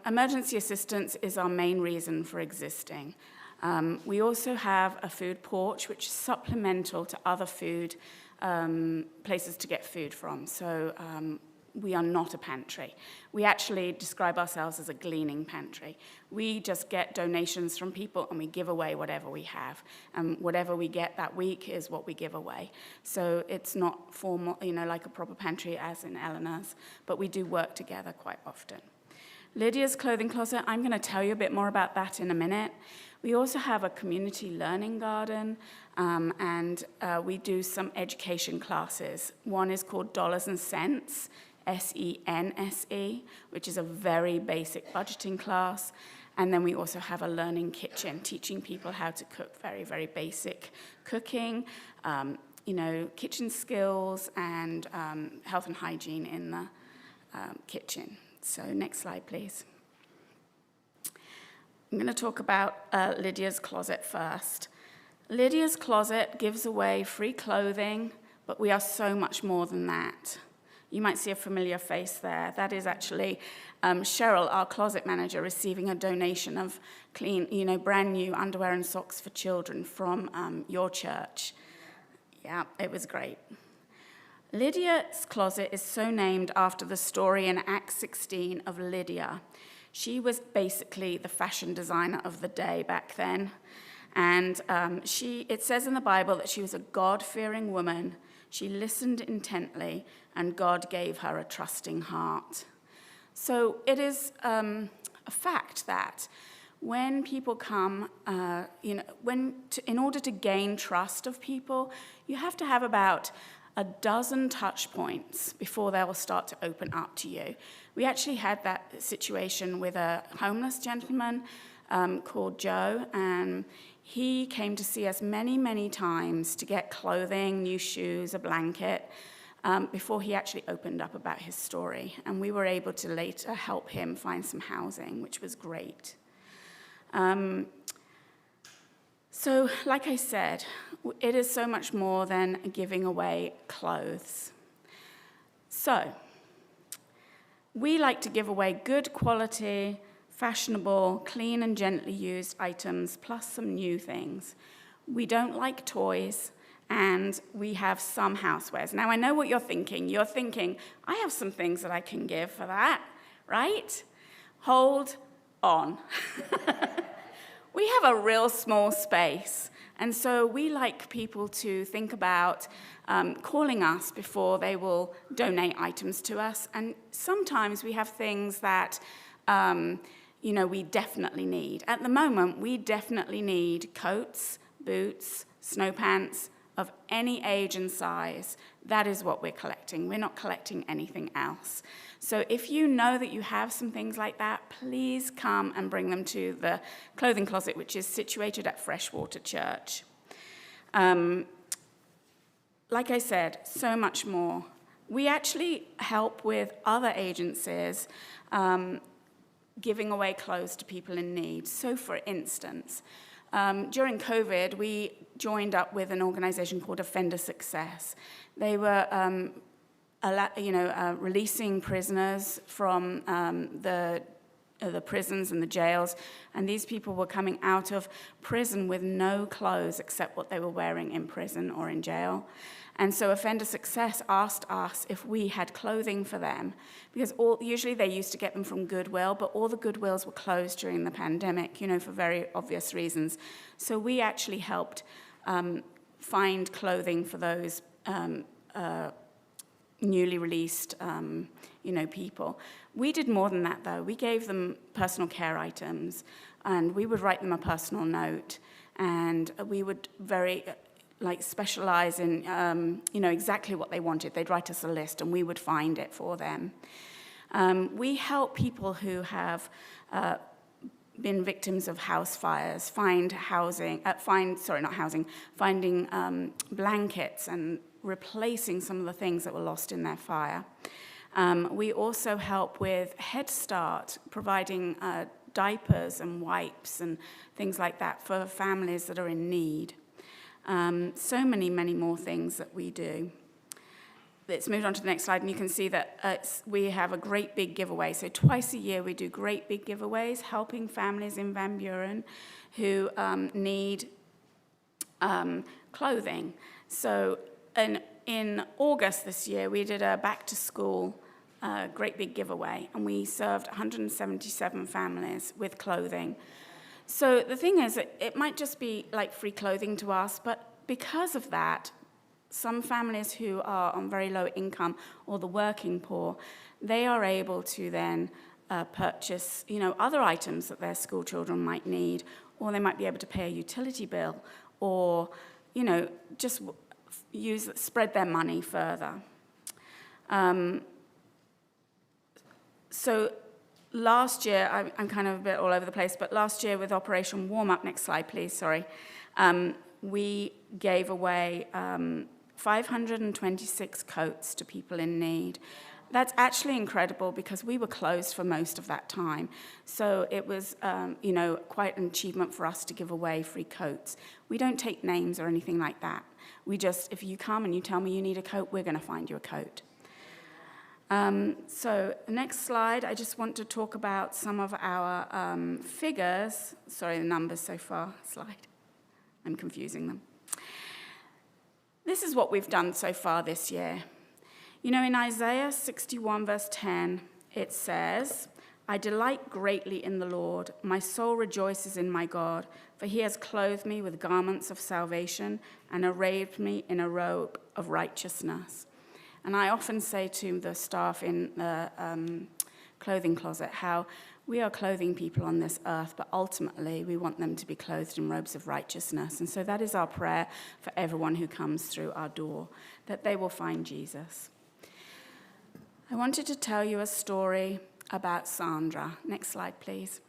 emergency assistance is our main reason for existing. We also have a food porch, which is supplemental to other food places to get food from. So we are not a pantry. We actually describe ourselves as a gleaning pantry. We just get donations from people and we give away whatever we have. And whatever we get that week is what we give away. So it's not formal, like a proper pantry as in Eleanor's, but we do work together quite often. Lydia's clothing closet, I'm going to tell you a bit more about that in a minute. We also have a community learning garden, and we do some education classes. One is called Dollars and Cents, SENSE, which is a very basic budgeting class. And then we also have a learning kitchen, teaching people how to cook very, very basic cooking, kitchen skills and health and hygiene in the kitchen. So next slide, please. I'm going to talk about Lydia's Closet first. Lydia's Closet gives away free clothing, but we are so much more than that. You might see a familiar face there. That is actually Cheryl, our closet manager, receiving a donation of clean, brand new underwear and socks for children from your church. Yeah, it was great. Lydia's Closet is so named after the story in Acts 16 of Lydia. She was basically the fashion designer of the day back then. And it says in the Bible that she was a God-fearing woman. She listened intently, and God gave her a trusting heart. So it is a fact that when people come, in order to gain trust of people, you have to have about a dozen touch points before they will start to open up to you. We actually had that situation with a homeless gentleman called Joe, and he came to see us many, many times to get clothing, new shoes, a blanket, before he actually opened up about his story. And we were able to later help him find some housing, which was great. So, like I said, it is so much more than giving away clothes. So, we like to give away good quality, fashionable, clean and gently used items, plus some new things. We don't like toys, and we have some housewares. Now, I know what you're thinking. You're thinking, I have some things that I can give for that, right? Hold on. We have a real small space, and so we like people to think about calling us before they will donate items to us. And sometimes we have things that, we definitely need. At the moment, we definitely need coats, boots, snow pants of any age and size. That is what we're collecting. We're not collecting anything else. So if you know that you have some things like that, please come and bring them to the clothing closet, which is situated at Freshwater Church. Like I said, so much more. We actually help with other agencies giving away clothes to people in need. So for instance, during COVID, we joined up with an organization called Offender Success. They were releasing prisoners from the prisons and the jails, and these people were coming out of prison with no clothes except what they were wearing in prison or in jail. And so Offender Success asked us if we had clothing for them, because usually they used to get them from Goodwill, but all the Goodwills were closed during the pandemic, for very obvious reasons. So we actually helped find clothing for those newly released, people. We did more than that, though. We gave them personal care items, and we would write them a personal note, and we would specialize in, exactly what they wanted. They'd write us a list, and we would find it for them. We help people who have been victims of house fires finding blankets and replacing some of the things that were lost in their fire. We also help with Head Start, providing diapers and wipes and things like that for families that are in need. So many, many more things that we do. Let's move on to the next slide, and you can see that we have a great big giveaway. So twice a year we do great big giveaways, helping families in Van Buren who need clothing. So in August this year, we did a back-to-school great big giveaway, and we served 177 families with clothing. So the thing is, it might just be like free clothing to us, but because of that, some families who are on very low income or the working poor, they are able to then purchase, other items that their school children might need, or they might be able to pay a utility bill, or, just spread their money further. So last year, I'm kind of a bit all over the place, but last year with Operation Warm Up, next slide please, sorry, we gave away 526 coats to people in need. That's actually incredible because we were closed for most of that time. So it was, quite an achievement for us to give away free coats. We don't take names or anything like that. We just, if you come and you tell me you need a coat, we're going to find you a coat. So the next slide, I just want to talk about some of our figures. Sorry, the numbers so far. Slide. I'm confusing them. This is what we've done so far this year. In Isaiah 61, verse 10, it says, "I delight greatly in the Lord. My soul rejoices in my God, for he has clothed me with garments of salvation and arrayed me in a robe of righteousness." And I often say to the staff in the clothing closet how we are clothing people on this earth, but ultimately we want them to be clothed in robes of righteousness. And so that is our prayer for everyone who comes through our door, that they will find Jesus. I wanted to tell you a story about Sandra. Next slide, please.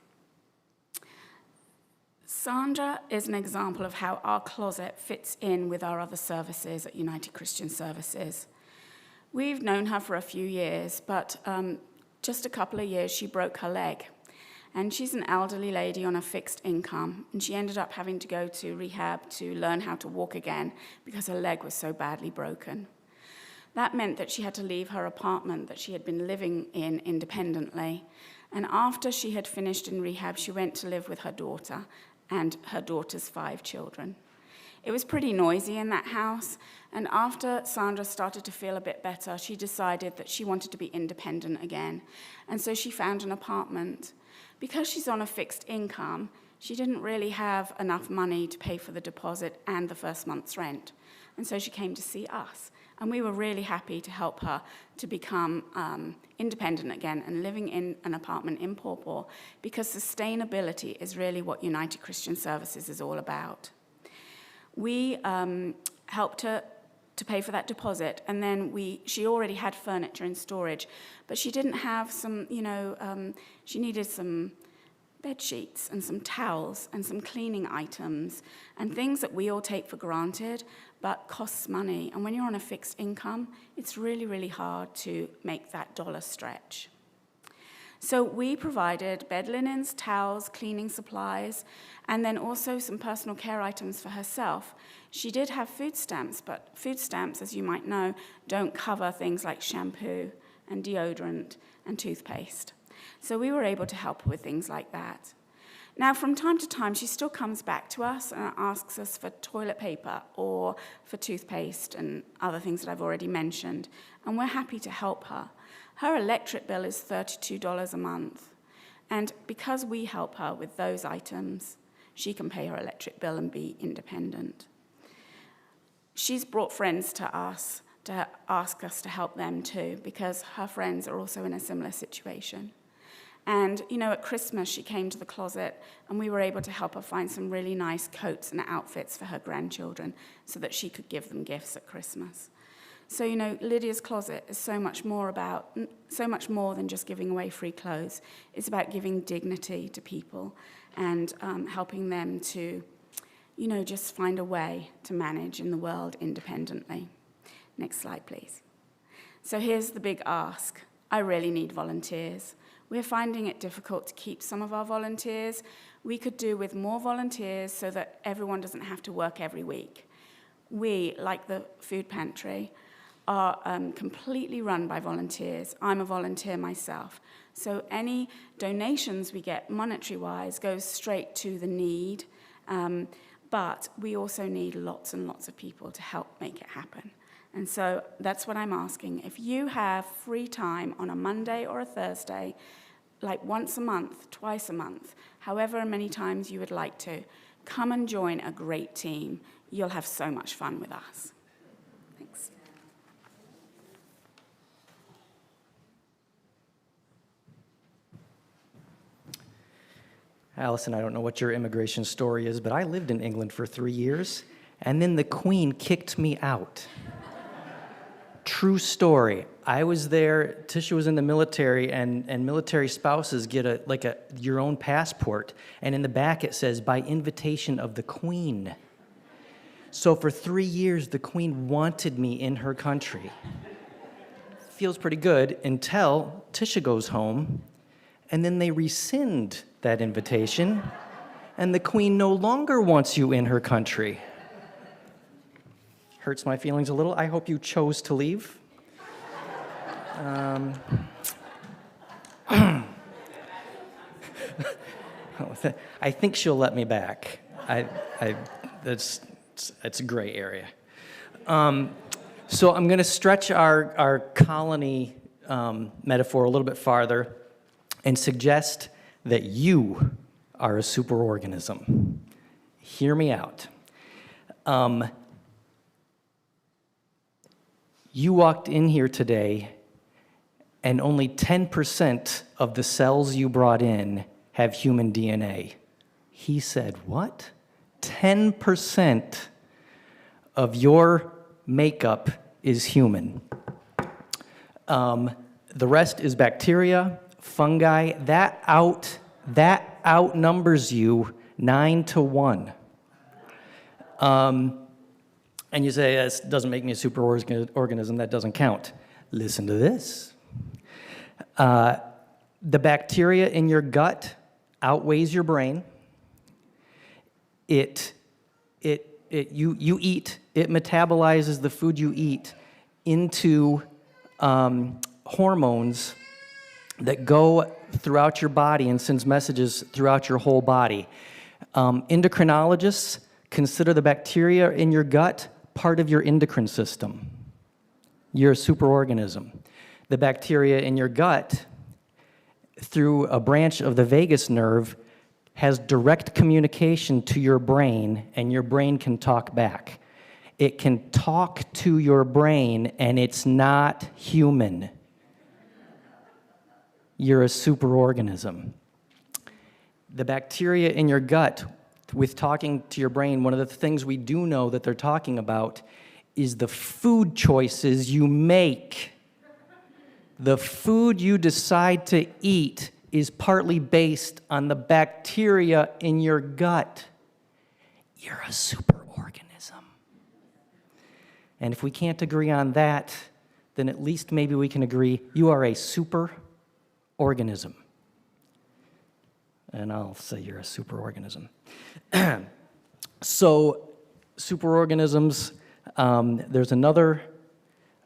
Sandra is an example of how our closet fits in with our other services at United Christian Services. We've known her for a few years, but just a couple of years, she broke her leg. And she's an elderly lady on a fixed income, and she ended up having to go to rehab to learn how to walk again because her leg was so badly broken. That meant that she had to leave her apartment that she had been living in independently. And after she had finished in rehab, she went to live with her daughter and her daughter's 5 children. It was pretty noisy in that house, and after Sandra started to feel a bit better, she decided that she wanted to be independent again, and so she found an apartment. Because she's on a fixed income, she didn't really have enough money to pay for the deposit and the first month's rent, and so she came to see us, and we were really happy to help her to become independent again and living in an apartment in Paw Paw, because sustainability is really what United Christian Services is all about. We helped her to pay for that deposit, and then she already had furniture in storage, but she didn't have some, she needed some bed sheets and some towels and some cleaning items and things that we all take for granted but costs money. And when you're on a fixed income, it's really, really hard to make that dollar stretch. So we provided bed linens, towels, cleaning supplies, and then also some personal care items for herself. She did have food stamps, but food stamps, as you might know, don't cover things like shampoo and deodorant and toothpaste. So we were able to help her with things like that. Now, from time to time, she still comes back to us and asks us for toilet paper or for toothpaste and other things that I've already mentioned, and we're happy to help her. Her electric bill is $32 a month, and because we help her with those items, she can pay her electric bill and be independent. She's brought friends to us to ask us to help them too, because her friends are also in a similar situation. And, at Christmas, she came to the closet, and we were able to help her find some really nice coats and outfits for her grandchildren so that she could give them gifts at Christmas. So, Lydia's closet is so much more than just giving away free clothes. It's about giving dignity to people and helping them to, just find a way to manage in the world independently. Next slide, please. So here's the big ask. I really need volunteers. We're finding it difficult to keep some of our volunteers. We could do with more volunteers so that everyone doesn't have to work every week. We, like the food pantry, are completely run by volunteers. I'm a volunteer myself. So any donations we get monetary-wise goes straight to the need, but we also need lots and lots of people to help make it happen. And so that's what I'm asking. If you have free time on a Monday or a Thursday, like once a month, twice a month, however many times you would like to, come and join a great team. You'll have so much fun with us. Thanks. Allison, I don't know what your immigration story is, but I lived in England for 3 years, and then the Queen kicked me out. True story. I was there, Tisha was in the military, and military spouses get your own passport, and in the back it says, by invitation of the Queen. So for 3 years, the Queen wanted me in her country. Feels pretty good until Tisha goes home, and then they rescind that invitation, and the Queen no longer wants you in her country. Hurts my feelings a little. I hope you chose to leave. I think she'll let me back. It's a gray area. So I'm going to stretch our colony metaphor a little bit farther and suggest that you are a superorganism. Hear me out. You walked in here today, and only 10% of the cells you brought in have human DNA. He said, what? 10% of your makeup is human. The rest is bacteria, fungi. That outnumbers you 9-1. And you say, this doesn't make me a superorganism, that doesn't count. Listen to this. The bacteria in your gut outweighs your brain. You eat, it metabolizes the food you eat into hormones that go throughout your body and sends messages throughout your whole body. Endocrinologists consider the bacteria in your gut part of your endocrine system. You're a superorganism. The bacteria in your gut, through a branch of the vagus nerve, has direct communication to your brain, and your brain can talk back. It can talk to your brain, and it's not human. You're a superorganism. The bacteria in your gut, with talking to your brain, one of the things we do know that they're talking about is the food choices you make. The food you decide to eat is partly based on the bacteria in your gut. You're a superorganism. And if we can't agree on that, then at least maybe we can agree you are a superorganism. And I'll say you're a superorganism. So, superorganisms, there's another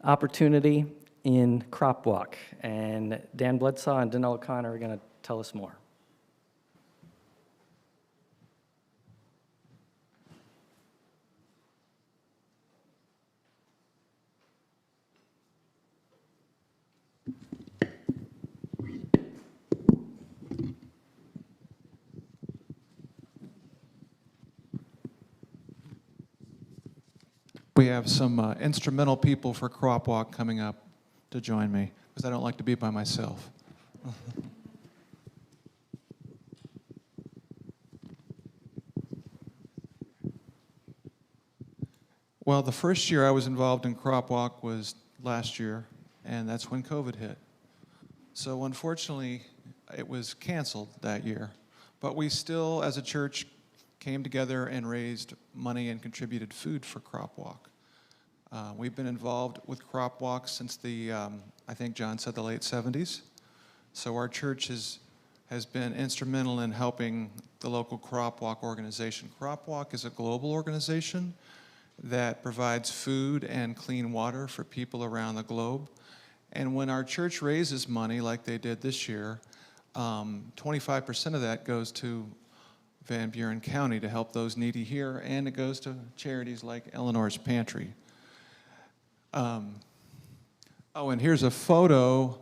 opportunity in Crop Walk, and Dan Bledsa and Janelle are going to tell us more. We have some instrumental people for Crop Walk coming up to join me, because I don't like to be by myself. Well, the first year I was involved in Crop Walk was last year, and that's when COVID hit. So unfortunately, it was canceled that year. But we still, as a church, came together and raised money and contributed food for Crop Walk. We've been involved with Crop Walk since the, I think John said the late 70s. So our church has been instrumental in helping the local Crop Walk organization. Crop Walk is a global organization that provides food and clean water for people around the globe. And when our church raises money, like they did this year, 25% of that goes to Van Buren County to help those needy here, and it goes to charities like Eleanor's Pantry. Oh, and here's a photo.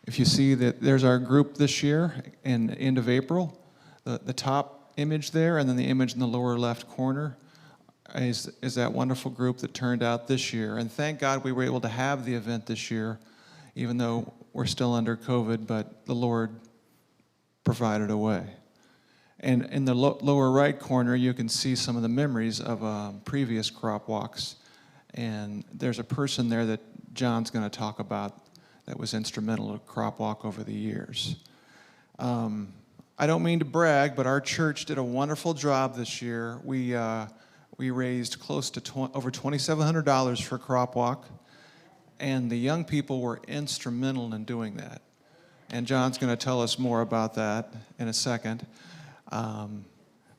If you see that there's our group this year in the end of April, the top image there, and then the image in the lower left corner is that wonderful group that turned out this year. And thank God we were able to have the event this year, even though we're still under COVID, but the Lord provided a way. And in the lower right corner, you can see some of the memories of previous Crop Walks. And there's a person there that John's going to talk about that was instrumental to Crop Walk over the years. I don't mean to brag, but our church did a wonderful job this year. We raised close to over $2,700 for Crop Walk, and the young people were instrumental in doing that. And John's going to tell us more about that in a second.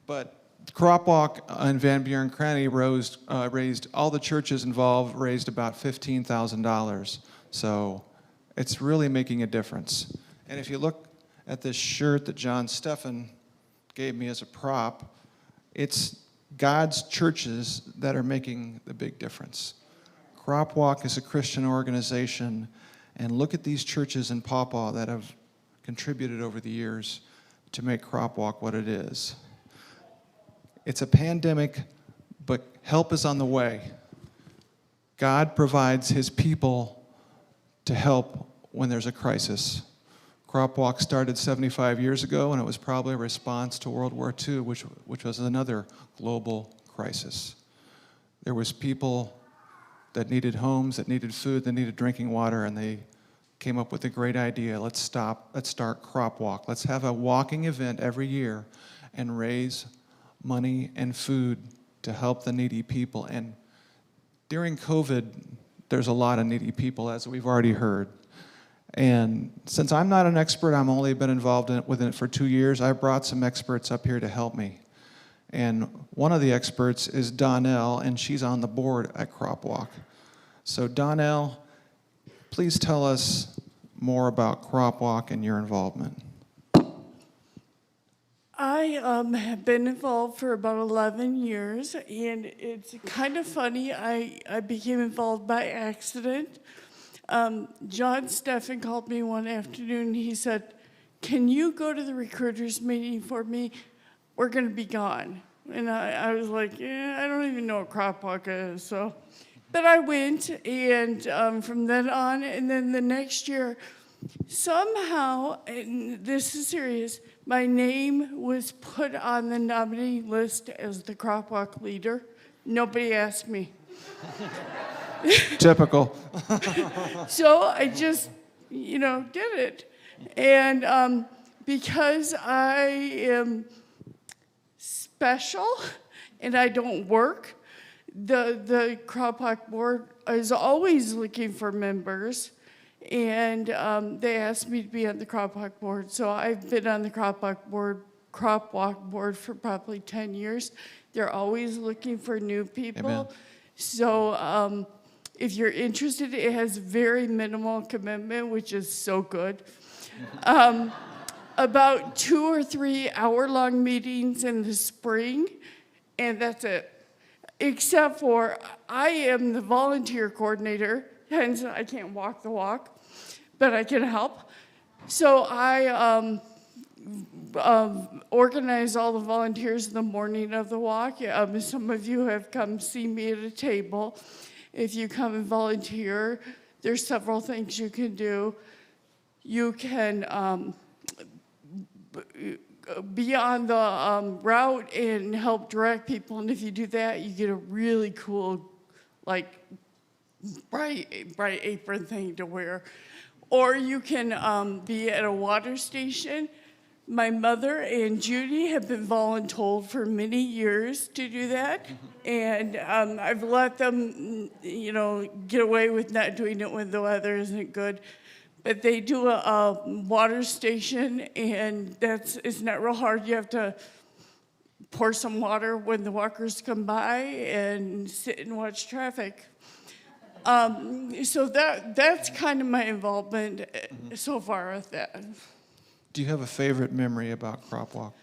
But Crop Walk in Van Buren County raised, all the churches involved raised about $15,000. So it's really making a difference. And if you look at this shirt that John Steffen gave me as a prop, it's God's churches that are making the big difference. Crop Walk is a Christian organization, and look at these churches in Pawpaw that have contributed over the years to make Crop Walk what it is. It's a pandemic, but help is on the way. God provides his people to help when there's a crisis. Crop Walk started 75 years ago, and it was probably a response to World War II, which was another global crisis. There was people that needed homes, that needed food, that needed drinking water, and they came up with a great idea. Let's start Crop Walk. Let's have a walking event every year and raise money and food to help the needy people. And during COVID, there's a lot of needy people, as we've already heard. And since I'm not an expert, I've only been involved with it for 2 years, I brought some experts up here to help me. And one of the experts is Donnell, and she's on the board at Crop Walk. So Donnell, please tell us more about Crop Walk and your involvement. I have been involved for about 11 years, and it's kind of funny. I became involved by accident. John Steffen called me one afternoon. He said, "Can you go to the recruiters meeting for me? We're going to be gone." And I was like, "Yeah, I don't even know what Crop Walk is." So, but I went, and from then on, and then the next year, somehow, and this is serious, my name was put on the nominee list as the Crop Walk leader. Nobody asked me. Typical. So I just, did it. And because I am special and I don't work, the Crop Walk board is always looking for members. And they asked me to be on the Crop Walk board. So I've been on the Crop Walk board for probably 10 years. They're always looking for new people. Amen. So if you're interested, it has very minimal commitment, which is so good. About 2 or 3 hour-long meetings in the spring, and that's it. Except for I am the volunteer coordinator, hence I can't walk the walk, but I can help. So I organize all the volunteers in the morning of the walk. Some of you have come see me at a table. If you come and volunteer, there's several things you can do. You can be on the route and help direct people, and if you do that, you get a really cool, like, bright apron thing to wear. Or you can be at a water station. My mother and Judy have been voluntold for many years to do that, and I've let them, get away with not doing it when the weather isn't good. But they do a water station, and it's not real hard. You have to pour some water when the walkers come by and sit and watch traffic. So that's kind of my involvement so far with that. Do you have a favorite memory about Crop Walk?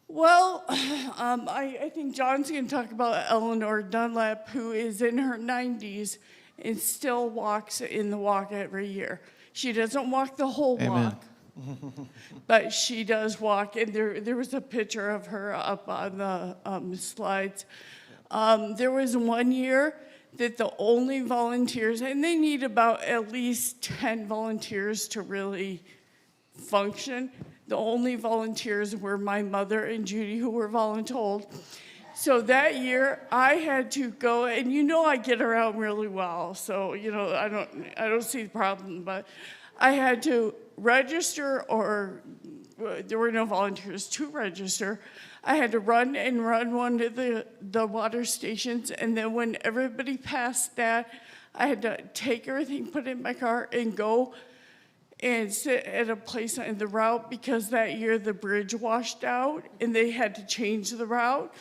Well, I think John's going to talk about Eleanor Dunlap, who is in her 90s and still walks in the walk every year. She doesn't walk the whole Amen. walk, but she does walk, and there was a picture of her up on the slides. There was one year that the only volunteers, and they need about at least 10 volunteers to really function. The only volunteers were my mother and Judy, who were voluntold. So that year, I had to go, and I get around really well, so I don't see the problem. But I had to register, or there were no volunteers to register. I had to run one of the water stations, and then when everybody passed that, I had to take everything, put it in my car, and go and sit at a place on the route, because that year the bridge washed out, and they had to change the route.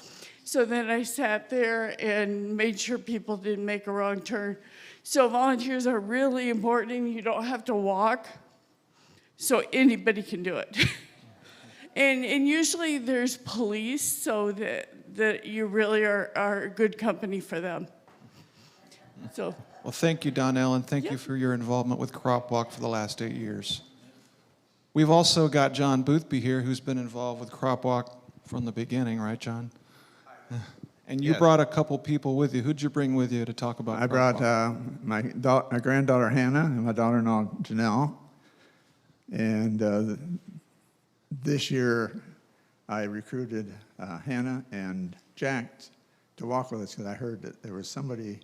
So then I sat there and made sure people didn't make a wrong turn. So volunteers are really important, and you don't have to walk, so anybody can do it. and usually there's police, so that you really are good company for them. So. Well, thank you, Donnell, and thank you for your involvement with Crop Walk for the last 8 years. We've also got John Boothby here, who's been involved with Crop Walk from the beginning, right, John? And you brought a couple people with you. Who'd you bring with you to talk about I Crop brought my granddaughter Hannah and my daughter-in-law Janelle. And this year I recruited Hannah and Jack to walk with us, because I heard that there was somebody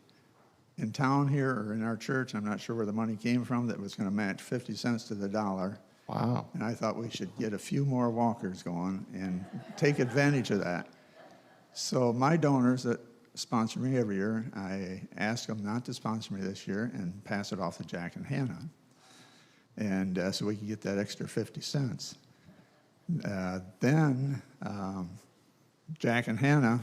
in town here or in our church, I'm not sure where the money came from, that was going to match 50 cents to the dollar. Wow. And I thought we should get a few more walkers going and take advantage of that. So my donors that sponsor me every year, I ask them not to sponsor me this year and pass it off to Jack and Hannah. And so we can get that extra 50 cents. Then Jack and Hannah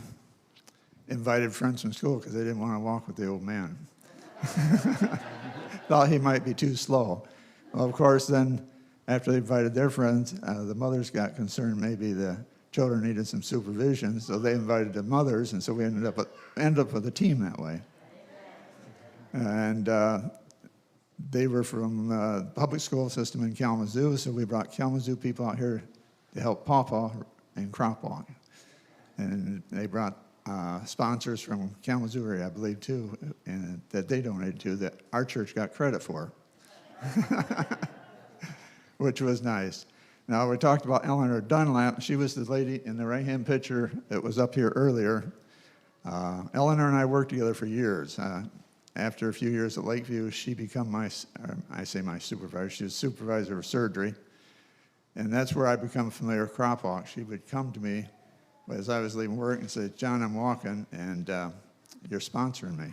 invited friends from school because they didn't want to walk with the old man. Thought he might be too slow. Well, of course, then after they invited their friends, the mothers got concerned maybe the children needed some supervision, so they invited the mothers, and so we ended up with a team that way. And they were from the public school system in Kalamazoo, so we brought Kalamazoo people out here to help Pawpaw in Crop Walk. And they brought sponsors from Kalamazoo area, I believe, too, and that they donated to, that our church got credit for, which was nice. Now, we talked about Eleanor Dunlap. She was the lady in the right-hand picture that was up here earlier. Eleanor and I worked together for years. After a few years at Lakeview, she became my supervisor. She was supervisor of surgery. And that's where I become familiar with Crop Walk. She would come to me as I was leaving work and say, "John, I'm walking, and you're sponsoring me."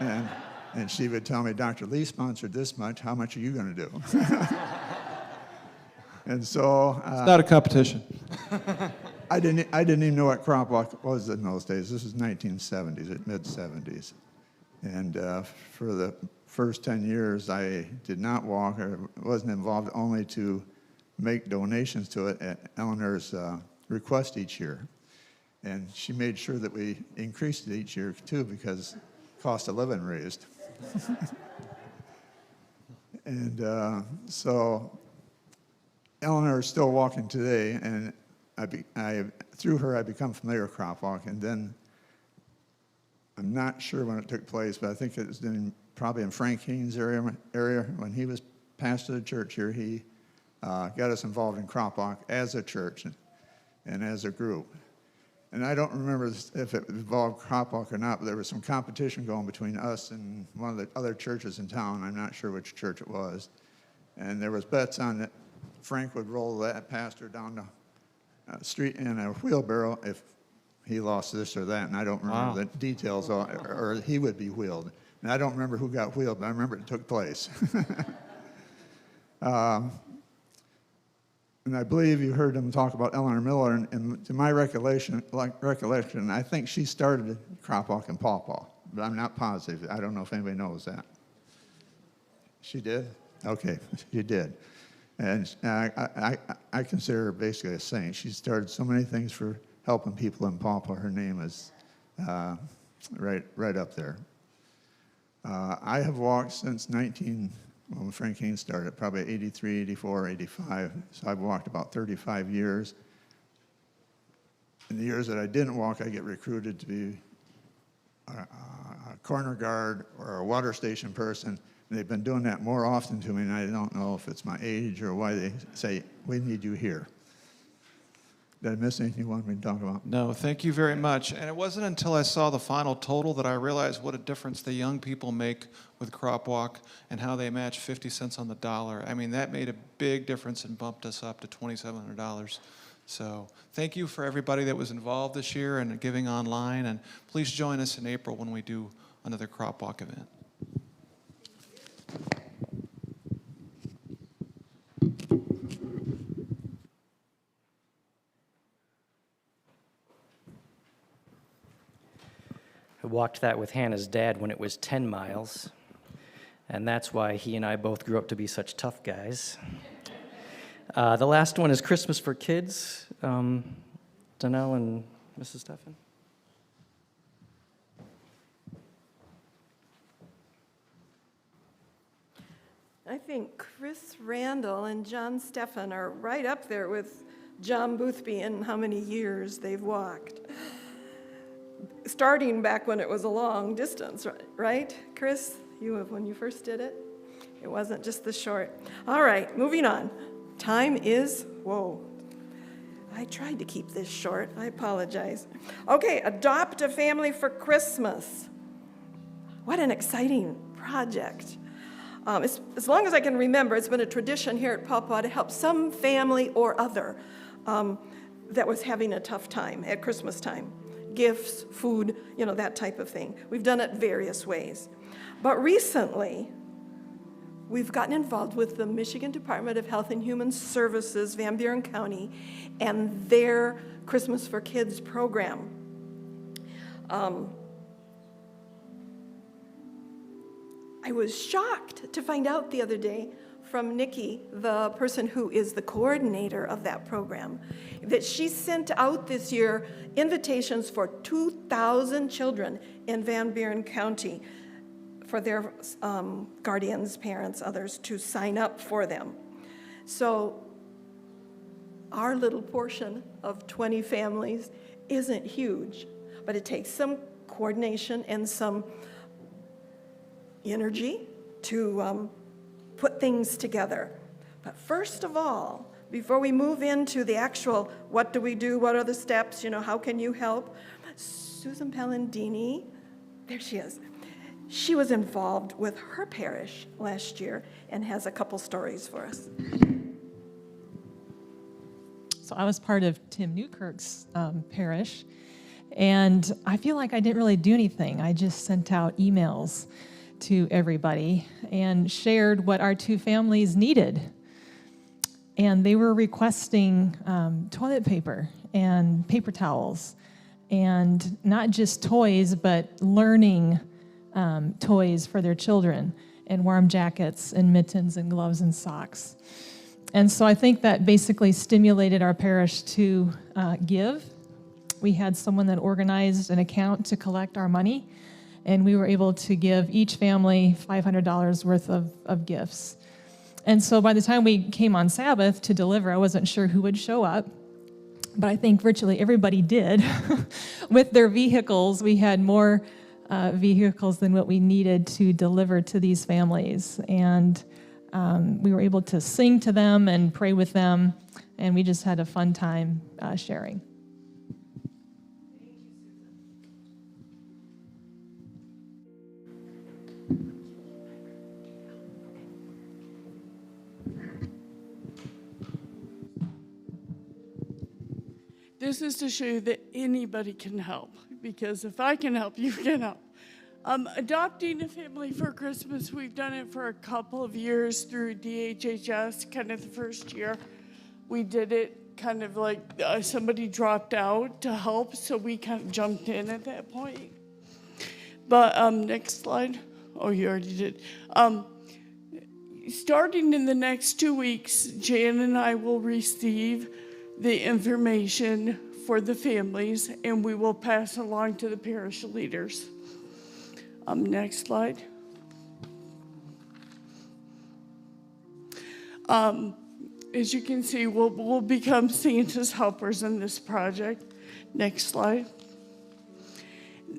And she would tell me, "Dr. Lee sponsored this much. How much are you going to do?" And so it's not a competition. I didn't even know what Crop Walk was in those days. This was 1970s, mid-70s. And for the first 10 years, I did not walk, or wasn't involved, only to make donations to it at Eleanor's request each year. And she made sure that we increased it each year, too, because cost of living raised. And so Eleanor is still walking today, and through her I become familiar with crop walk, and then I'm not sure when it took place, but I think it was probably in Frank Haynes' area when he was pastor of the church here. He got us involved in crop walk as a church and as a group. And I don't remember if it involved crop walk or not, but there was some competition going between us and one of the other churches in town. I'm not sure which church it was. And there was bets on that Frank would roll that pastor down the street in a wheelbarrow if he lost this or that. And I don't remember the details, or he would be wheeled. And I don't remember who got wheeled, but I remember it took place. And I believe you heard him talk about Eleanor Miller, and to my recollection, I think she started crop walk in Paw Paw, but I'm not positive. I don't know if anybody knows that. She did? Okay, she did. And I consider her basically a saint. She started so many things for helping people in Paw Paw. Her name is right up there. I have walked since when Frank Haynes started, probably 83, 84, 85. So I've walked about 35 years. In the years that I didn't walk, I get recruited to be a corner guard or a water station person. And they've been doing that more often to me, and I don't know if it's my age or why they say, we need you here. Did I miss anything you wanted me to talk about? No, thank you very much. And it wasn't until I saw the final total that I realized what a difference the young people make with Crop Walk and how they match 50 cents on the dollar. I mean, that made a big difference and bumped us up to $2,700. So thank you for everybody that was involved this year and giving online. And please join us in April when we do another Crop Walk event. I walked that with Hannah's dad when it was 10 miles, and that's why he and I both grew up to be such tough guys. The last one is Christmas for Kids. Janelle and Mrs. Stephan. I think Chris Randall and John Stephan are right up there with John Boothby in how many years they've walked. Starting back when it was a long distance, right, Chris? When you first did it? It wasn't just the short. All right, moving on. Time is, whoa. I tried to keep this short. I apologize. Okay, Adopt a Family for Christmas. What an exciting project. As long as I can remember, it's been a tradition here at Pawpaw to help some family or other that was having a tough time at Christmas time. Gifts, food, that type of thing. We've done it various ways. But recently, we've gotten involved with the Michigan Department of Health and Human Services, Van Buren County, and their Christmas for Kids program. I was shocked to find out the other day from Nikki, the person who is the coordinator of that program, that she sent out this year invitations for 2,000 children in Van Buren County for their guardians, parents, others to sign up for them. So our little portion of 20 families isn't huge, but it takes some coordination and some energy to put things together. But first of all, before we move into the actual what do we do, what are the steps, how can you help, Susan Pallandini, there she is. She was involved with her parish last year and has a couple stories for us. So I was part of Tim Newkirk's parish, and I feel like I didn't really do anything. I just sent out emails to everybody and shared what our two families needed. And they were requesting toilet paper and paper towels, and not just toys, but learning toys for their children, and warm jackets and mittens and gloves and socks. And so I think that basically stimulated our parish to give. We had someone that organized an account to collect our money, and we were able to give each family $500 worth of gifts. And so by the time we came on Sabbath to deliver, I wasn't sure who would show up, but I think virtually everybody did. With their vehicles, we had more vehicles than what we needed to deliver to these families. And we were able to sing to them and pray with them, and we just had a fun time sharing. This is to show you that anybody can help, because if I can help, you can help. Adopting a family for Christmas, we've done it for a couple of years through DHHS, kind of the first year. We did it kind of like somebody dropped out to help, so we kind of jumped in at that point. But next slide. Oh, you already did. Starting in the next 2 weeks, Jan and I will receive the information for the families, and we will pass along to the parish leaders. Next slide. As you can see, we'll become Santa's helpers in this project. Next slide.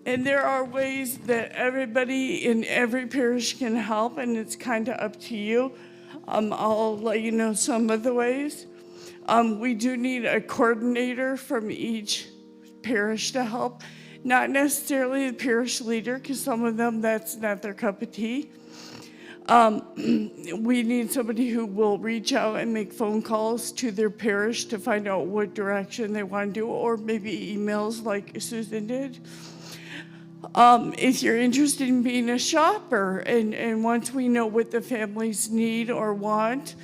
And there are ways that everybody in every parish can help, and it's kind of up to you. I'll let you know some of the ways. We do need a coordinator from each parish to help. Not necessarily the parish leader, because some of them, that's not their cup of tea. We need somebody who will reach out and make phone calls to their parish to find out what direction they want to do, or maybe emails like Susan did. If you're interested in being a shopper, and once we know what the families need or want,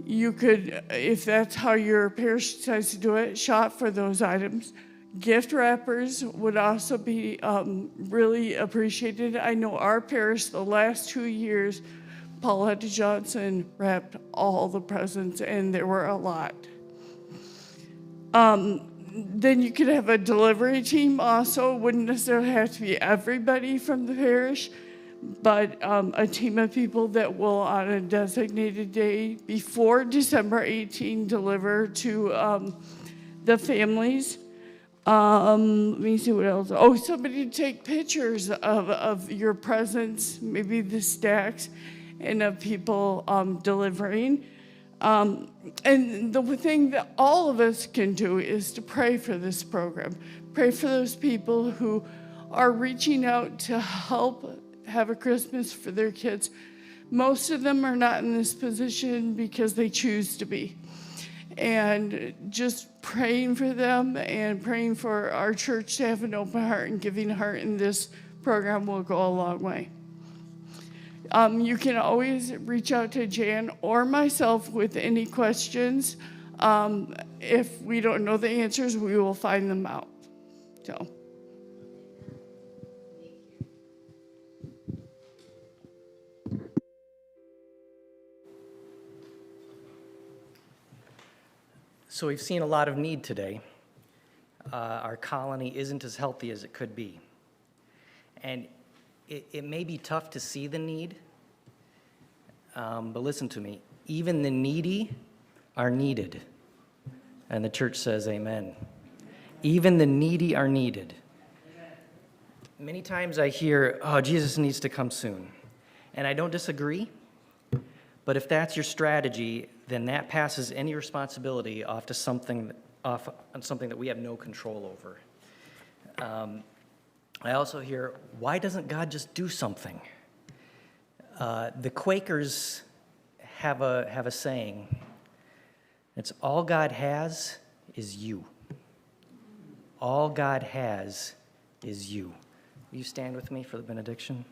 you could, if that's how your parish decides to do it, shop for those items. Gift wrappers would also be really appreciated. I know our parish, the last 2 years, Pauletta Johnson wrapped all the presents, and there were a lot. Then you could have a delivery team also. It wouldn't necessarily have to be everybody from the parish, but a team of people that will, on a designated day before December 18, deliver to the families. Let me see what else. Oh, somebody to take pictures of your presents, maybe the stacks, and of people delivering. And the thing that all of us can do is to pray for this program. Pray for those people who are reaching out to help have a Christmas for their kids. Most of them are not in this position because they choose to be. And just praying for them and praying for our church to have an open heart and giving heart in this program will go a long way. You can always reach out to Jan or myself with any questions. If we don't know the answers, we will find them out. So we've seen a lot of need today. Our colony isn't as healthy as it could be. And it may be tough to see the need, but listen to me. Even the needy are needed. And the church says amen. Even the needy are needed. Many times I hear, oh, Jesus needs to come soon. And I don't disagree. But if that's your strategy, then that passes any responsibility off on something that we have no control over. I also hear, why doesn't God just do something? The Quakers have a saying. It's all God has is you. All God has is you. Will you stand with me for the benediction?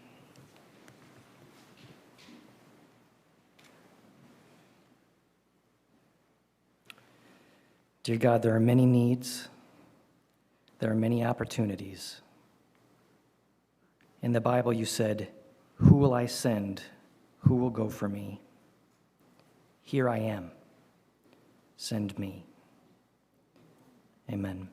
Dear God, there are many needs. There are many opportunities. In the Bible, you said, "Who will I send? Who will go for me? Here I am. Send me." Amen.